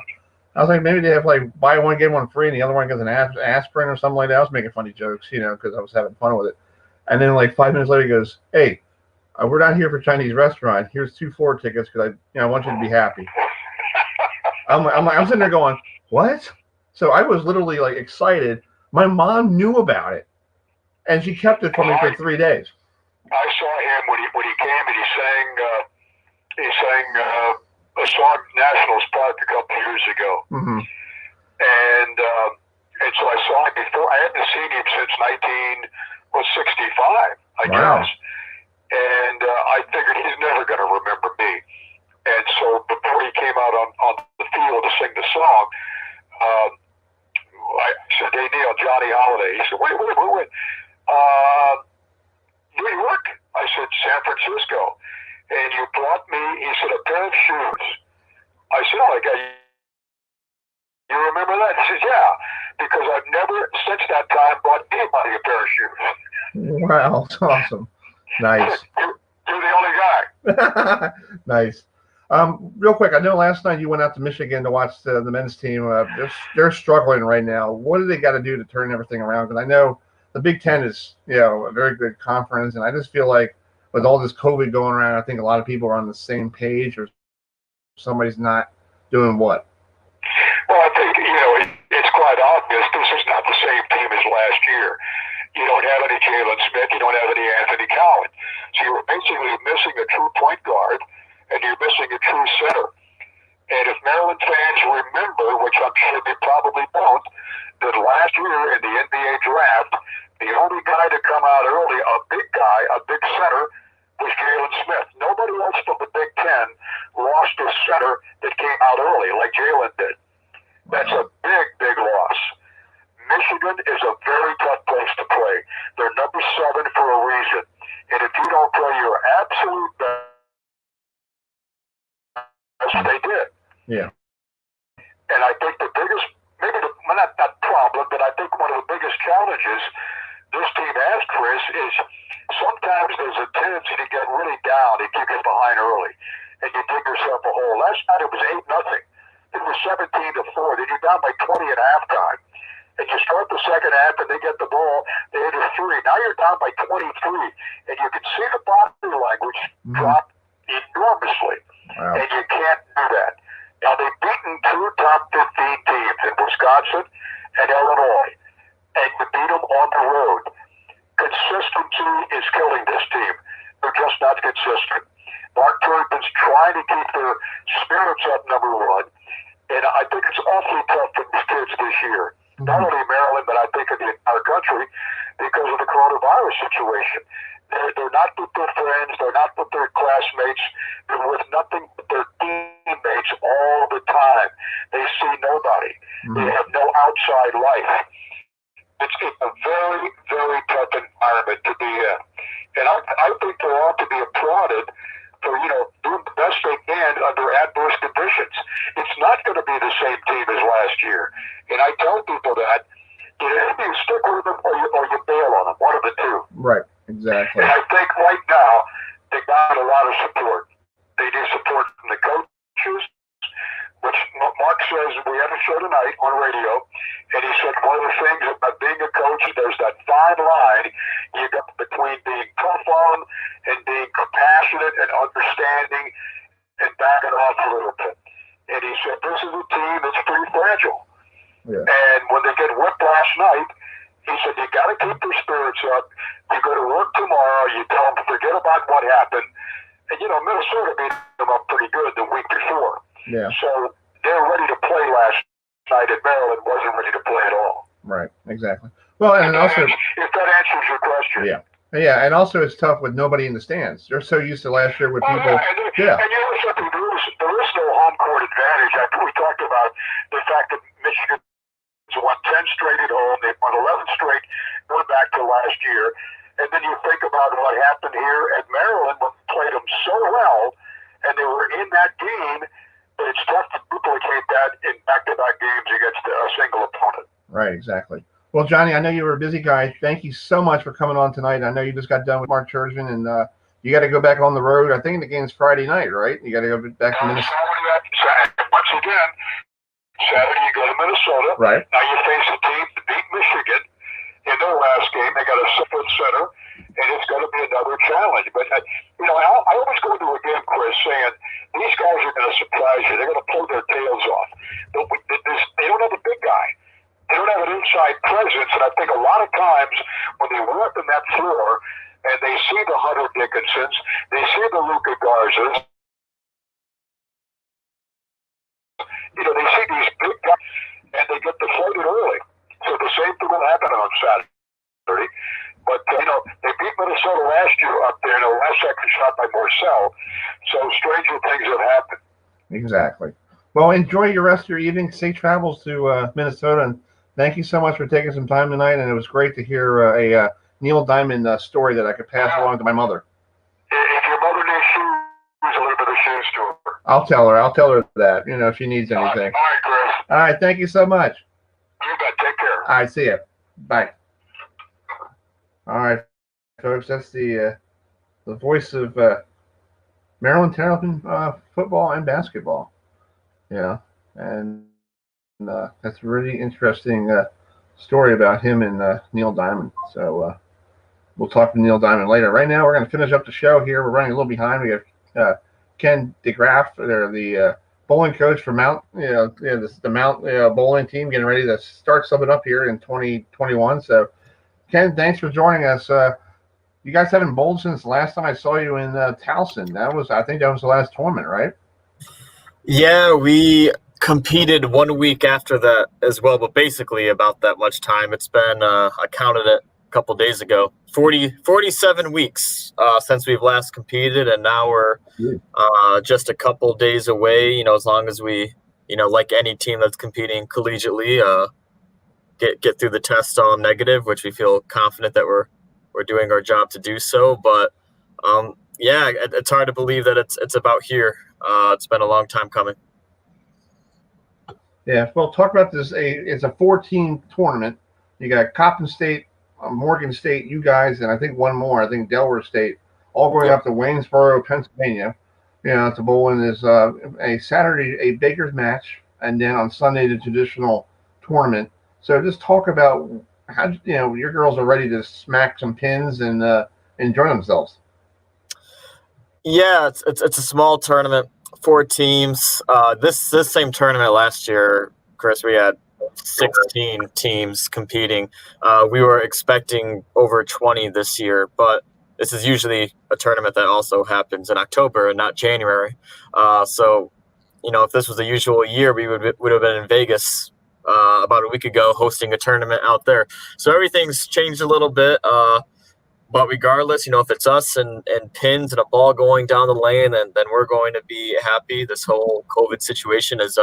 I was like, maybe they have like buy one, get one free, and the other one gets an aspirin or something like that. I was making funny jokes, because I was having fun with it. And then like 5 minutes later, he goes, hey, we're not here for Chinese restaurant. Here's 2 floor tickets because I want you to be happy. I'm sitting there going, what? So I was literally like excited. My mom knew about it, and she kept it for me for 3 days. I saw him when he came, and he sang a song Nationals Park a couple years ago. Mm-hmm. And so I saw him before. I hadn't seen him since 1965, I guess. And I figured he's never going to remember me. And so before he came out on the field to sing the song, I said, hey, Neil, Johnny Holliday. He said, wait. New York? I said, San Francisco. And you brought me, he said, a pair of shoes. I said, oh, you remember that? He said, yeah, because I've never, since that time, bought anybody a pair of shoes. Wow, that's awesome. Nice. You're the only guy. Nice. Real quick, I know last night you went out to Michigan to watch the men's team. They're struggling right now. What do they got to do to turn everything around? Because I know the Big Ten is, a very good conference, and I just feel like with all this COVID going around, I think a lot of people are on the same page, or somebody's not doing what. Well, I think it's quite obvious this is not the same team as last year. You don't have any Jalen Smith. You don't have any Anthony Cowan. So you're basically missing a true point guard, and you're missing a true center. And if Maryland fans remember, which I'm sure they probably don't, that last year in the NBA draft, the only guy to come out early, a big guy, a big center, was Jalen Smith. Nobody else from the Big Ten lost a center that came out early like Jalen did. That's a big, big loss. Michigan is a very tough place to play. They're number 7 for a reason. And if you don't play your absolute best they did. Yeah. And I think the biggest, maybe not problem, but I think one of the biggest challenges this team has, Chris, is sometimes there's a tendency to get really down if you get behind early and you dig yourself a hole. Last night it was 8-0. It was 17-4. Then you're down by 20 at halftime. And you start the second half and they get the ball, they hit a 3. Now you're down by 23. And you can see the body language drop enormously. Wow. And you can't do that. Now they've beaten 2 top 15 teams in Wisconsin and Illinois. And you beat them on the road. Consistency is killing this team. They're just not consistent. Mark Turpin's trying to keep their spirits up, number one. And I think it's awfully tough for these kids this year. Not only Maryland, but I think in the entire country because of the coronavirus situation. They're not with their friends. They're not with their classmates. They're with nothing but their teammates all the time. They see nobody. They have no outside life. It's a very, very tough environment to be in. And I think they ought to be applauded for, doing the best they can under adverse conditions. It's not going to be the same team as last year. And I tell people that you either stick with them or you bail on them, one of the two. Right, exactly. And I think right now they got a lot of support. They need support from the coaches, which Mark says we had a show tonight on radio, and he said one of the things about being a coach, there's that fine line you got between being tough on and being compassionate and understanding and backing off a little bit. And he said this is a team that's pretty fragile. Yeah. And when they get whipped last night, he said you got to keep their spirits up. You go to work tomorrow, you tell them forget about what happened. And, Minnesota beat them up pretty good the week before. Yeah. So they're ready to play last night, and Maryland wasn't ready to play at all. Right, exactly. Well, and also, if that answers your question. Yeah, and also it's tough with nobody in the stands. They're so used to last year with people. And you know something, there is no home court advantage. We talked about the fact that Michigan won 10 straight at home. They won 11 straight going back to last year. And then you think about what happened here at Maryland when they played them so well, and they were in that game. It's tough to duplicate that in back-to-back games against a single opponent. Right, exactly. Well, Johnny, I know you were a busy guy. Thank you so much for coming on tonight. I know you just got done with Mark Turgeon, and you got to go back on the road. I think the game's Friday night, right? You got to go back to Minnesota. Once again, Saturday you go to Minnesota. Right. Now you face a team that beat Michigan in their last game. They got a 6-foot center, and it's going to be another challenge. But, I always go into a game, Chris, saying these guys are going to surprise you. They're going to pull their tails off. They don't have a big guy. They don't have an inside presence, and I think a lot of times when they walk on that floor and they see the Hunter Dickinsons, they see the Luka Garzas, they see these big guys, and they get deflated early. So the same thing will happen on Saturday. But, they beat Minnesota last year up there in a last-second shot by Morcell. So stranger things have happened. Exactly. Well, enjoy your rest of your evening. Safe travels to Minnesota, and thank you so much for taking some time tonight. And it was great to hear a Neil Diamond story that I could pass along to my mother. If your mother needs shoes, a little bit of shoes to her. I'll tell her that, if she needs anything. All right, Chris. All right, thank you so much. You bet. Take care. All right, see ya. Bye. All right, folks, that's the voice of Maryland Terrapin football and basketball. Yeah, and that's a really interesting story about him and Neil Diamond. So we'll talk to Neil Diamond later. Right now, we're going to finish up the show here. We're running a little behind. We have Ken Degraff, they're the bowling coach for Mount. This is the Mount bowling team getting ready to start something up here in 2021. So, Ken, thanks for joining us. You guys haven't bowled since last time I saw you in Towson. I think that was the last tournament, right? Yeah, we competed 1 week after that as well, but basically about that much time. It's been, I counted it a couple days ago, 47 weeks since we've last competed, and now we're just a couple days away, as long as we, like any team that's competing collegiately, get through the test all negative, which we feel confident that we're doing our job to do so. But, yeah, it's hard to believe that it's about here. It's been a long time coming. Yeah, well, talk about this. It's a 4-team tournament. You got Coppin State, Morgan State, you guys, and I think one more. I think Delaware State, all going up to Waynesboro, Pennsylvania. To bowl in this a Saturday, a Baker's match, and then on Sunday the traditional tournament. So just talk about how your girls are ready to smack some pins and enjoy themselves. Yeah, it's a small tournament, 4 teams. This same tournament last year, Chris, we had 16 teams competing. We were expecting over 20 this year, but this is usually a tournament that also happens in October and not January. So, if this was a usual year, we would have been in Vegas about a week ago hosting a tournament out there. So everything's changed a little bit. But regardless, if it's us and pins and a ball going down the lane, then we're going to be happy. This whole COVID situation has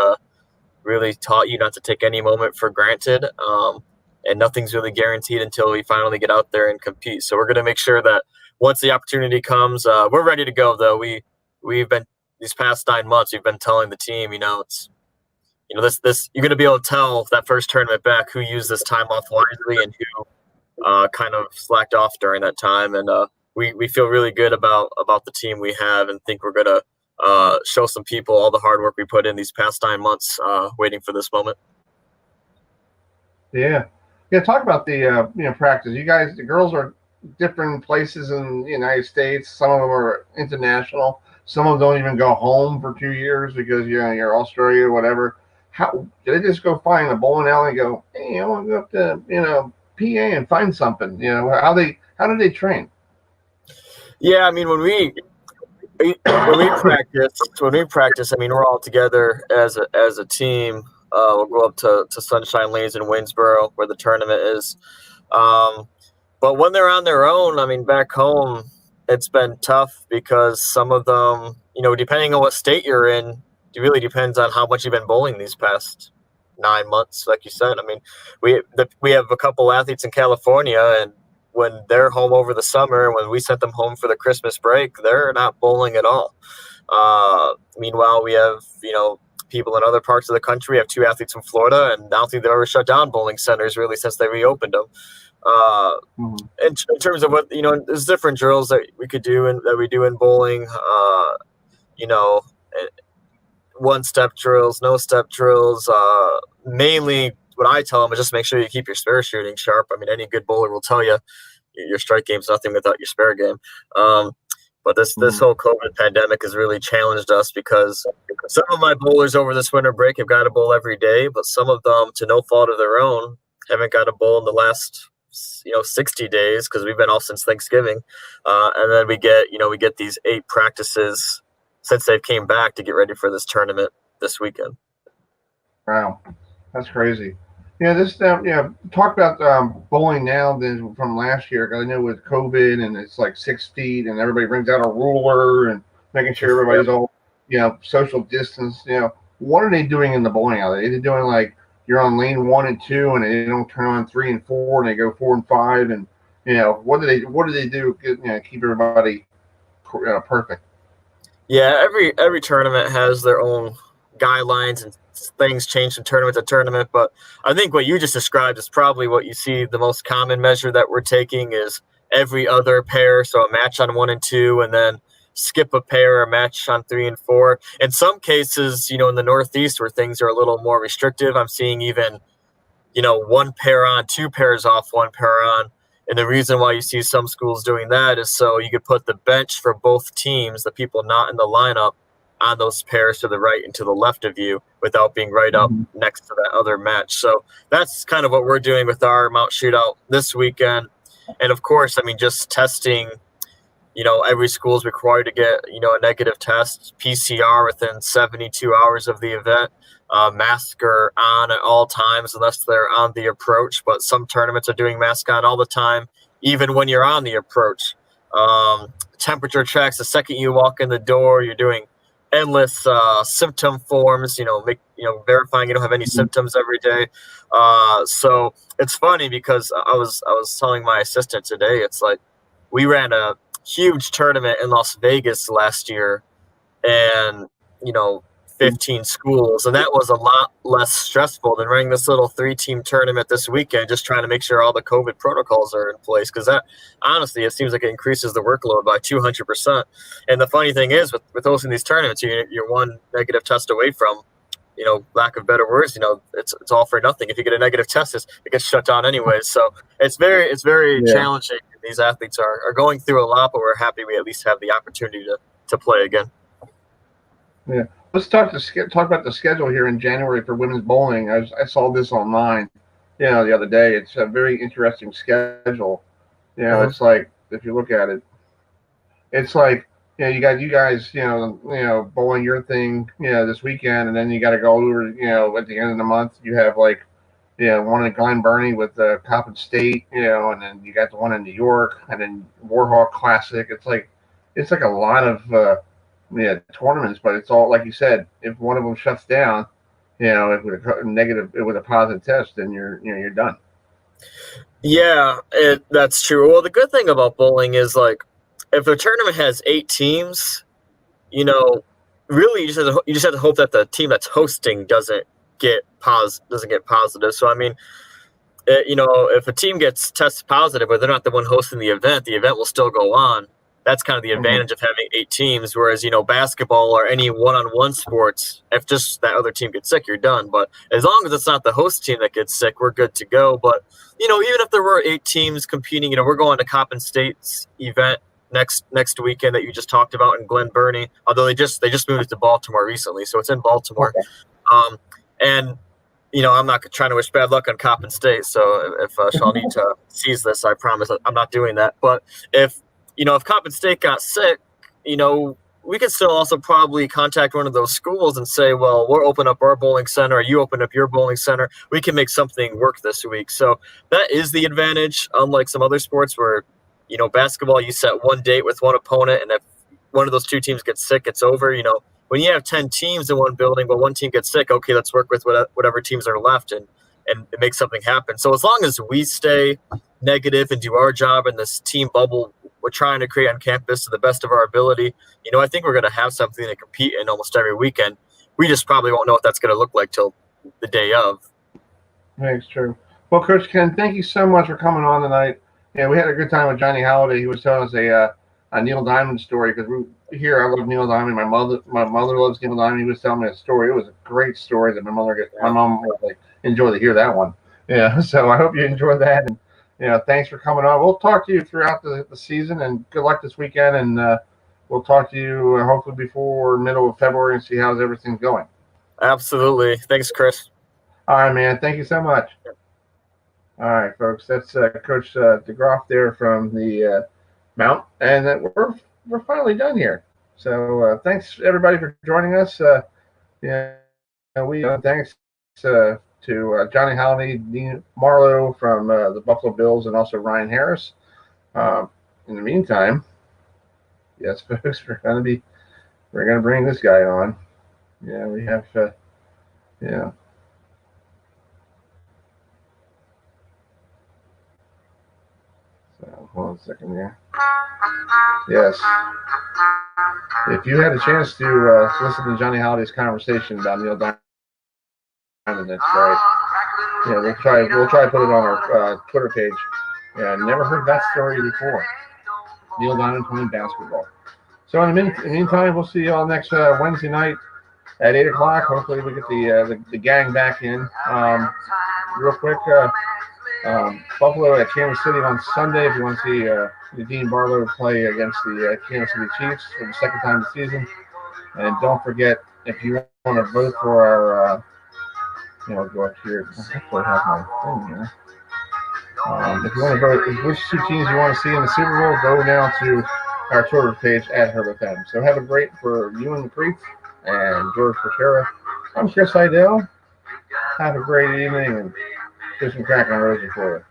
really taught you not to take any moment for granted. And nothing's really guaranteed until we finally get out there and compete. So we're going to make sure that once the opportunity comes, we're ready to go, though. We've been, these past 9 months, we've been telling the team, it's, this you're going to be able to tell that first tournament back who used this time off wisely and who kind of slacked off during that time. And we feel really good about the team we have and think we're going to show some people all the hard work we put in these past 9 months waiting for this moment. Yeah. Talk about the practice. You guys, the girls are different places in the United States. Some of them are international. Some of them don't even go home for 2 years because you're Australia or whatever. How did they just go find a bowling alley and go, hey, I want to go up to PA and find something? How did they train? Yeah, I mean when we practice, I mean we're all together as a team. We'll go up to Sunshine Lanes in Waynesboro where the tournament is. But when they're on their own, I mean, back home, it's been tough because some of them, depending on what state you're in, it really depends on how much you've been bowling these past 9 months. Like you said, I mean, we have a couple athletes in California, and when they're home over the summer, when we sent them home for the Christmas break, they're not bowling at all. Meanwhile, we have, people in other parts of the country. We have 2 athletes from Florida, and I don't think they've ever shut down bowling centers really since they reopened them. In terms of what, there's different drills that we could do and that we do in bowling, one-step drills, no-step drills. Mainly what I tell them is just make sure you keep your spare shooting sharp. I mean, any good bowler will tell you your strike game's nothing without your spare game. But this whole COVID pandemic has really challenged us because some of my bowlers over this winter break have got to bowl every day, but some of them, to no fault of their own, haven't got to bowl in the last 60 days because we've been off since Thanksgiving. And then we get these 8 practices since they've came back to get ready for this tournament this weekend. Wow, that's crazy. Talk about bowling now than from last year. Because I know with COVID and it's like 6 feet and everybody brings out a ruler and making sure everybody's all social distance. What are they doing in the bowling alley? Are they doing like you're on lane 1 and 2 and they don't turn on 3 and 4 and they go 4 and 5 and what do they do? Keep everybody perfect. Yeah, every tournament has their own guidelines and things change from tournament to tournament, but I think what you just described is probably what you see. The most common measure that we're taking is every other pair, so a match on 1 and 2 and then skip a pair, a match on 3 and 4. In some cases, in the Northeast where things are a little more restrictive, I'm seeing even 1 pair on, 2 pairs off, 1 pair on. And the reason why you see some schools doing that is so you could put the bench for both teams, the people not in the lineup, on those pairs to the right and to the left of you without being right up next to that other match. So that's kind of what we're doing with our Mount Shootout this weekend. And of course, I mean, just testing, every school is required to get, a negative test, PCR within 72 hours of the event. Masks are on at all times unless they're on the approach, but some tournaments are doing mask on all the time, even when you're on the approach. Temperature checks the second you walk in the door. You're doing endless symptom forms, verifying you don't have any symptoms every day. So it's funny because I was telling my assistant today, it's like we ran a huge tournament in Las Vegas last year, and 15 schools, and that was a lot less stressful than running this little 3-team tournament this weekend, just trying to make sure all the COVID protocols are in place, because that, honestly, it seems like it increases the workload by 200%. And the funny thing is, with hosting these tournaments, you're one negative test away from, lack of better words, it's all for nothing. If you get a negative test, it gets shut down anyways. So it's very challenging. These athletes are going through a lot, but we're happy we at least have the opportunity to play again. Yeah. Let's talk about the schedule here in January for women's bowling. I saw this online, the other day. It's a very interesting schedule. It's like, if you look at it, it's like, you guys, bowling your thing, this weekend, and then you got to go over, at the end of the month, you have like, one in Glen Burnie with Coppin State, and then you got the one in New York, and then Warhawk Classic. It's like a lot of tournaments, but it's all, like you said, if one of them shuts down, if with a negative, with a positive test, then you're done. Yeah, that's true. Well, the good thing about bowling is, like, if a tournament has 8 teams, really you just have to hope that the team that's hosting doesn't get positive. So I mean, if a team gets tested positive, but they're not the one hosting the event will still go on. That's kind of the advantage of having 8 teams. Whereas, basketball or any one-on-one sports, if just that other team gets sick, you're done. But as long as it's not the host team that gets sick, we're good to go. But, even if there were 8 teams competing, we're going to Coppin State's event next weekend that you just talked about in Glen Burnie. Although they just moved it to Baltimore recently, so it's in Baltimore. Okay. And I'm not trying to wish bad luck on Coppin State. So if Shawnita sees this, I promise I'm not doing that. But if Coppin State got sick, we could still also probably contact one of those schools and say, well, we'll open up our bowling center, or you open up your bowling center. We can make something work this week. So that is the advantage, unlike some other sports where, basketball, you set one date with one opponent, and if one of those 2 teams gets sick, it's over. When you have 10 teams in one building, but one team gets sick, okay, let's work with whatever teams are left and make something happen. So as long as we stay negative and do our job in this team bubble we're trying to create on campus to the best of our ability, I think we're going to have something to compete in almost every weekend. We just probably won't know what that's going to look like till the day of. That's true. Well, Coach Ken, thank you so much for coming on tonight. Yeah, we had a good time with Johnny Holliday. He was telling us a Neil Diamond story, because I love Neil Diamond. My mother loves Neil Diamond. He was telling me a story. It was a great story that my mom would enjoy to hear that one. Yeah, so I hope you enjoyed that. And thanks for coming on. We'll talk to you throughout the season, and good luck this weekend. And we'll talk to you hopefully before middle of February and see how's everything going. Absolutely. Thanks, Chris. All right, man. Thank you so much. All right, folks. That's Coach Degraff there from the Mount, and we're finally done here. So thanks everybody for joining us. Thanks to Johnny Holliday, Dean Marlowe from the Buffalo Bills, and also Ryan Harris. In the meantime, yes, folks, we're gonna bring this guy on. Yeah, we have So hold on a second here. Yes. If you had a chance to listen to Johnny Holliday's conversation about Neil Diamond, that's right. Yeah, we'll try to put it on our Twitter page. Yeah, I never heard that story before. Neil Diamond playing basketball. So in the meantime, we'll see you all next Wednesday night at 8 o'clock. Hopefully we get the gang back in. Real quick, Buffalo at Kansas City on Sunday. If you want to see Dean Barlow play against the Kansas City Chiefs for the second time this season. And don't forget, if you want to vote for our, go up here. I have my thing here. If you want to vote, which 2 teams you want to see in the Super Bowl, go now to our Twitter page at HerbieFM. So have a great for Euan McCreath and George Pachera. I'm Chris Heidel. Have a great evening, and do some crack on Rosie for you.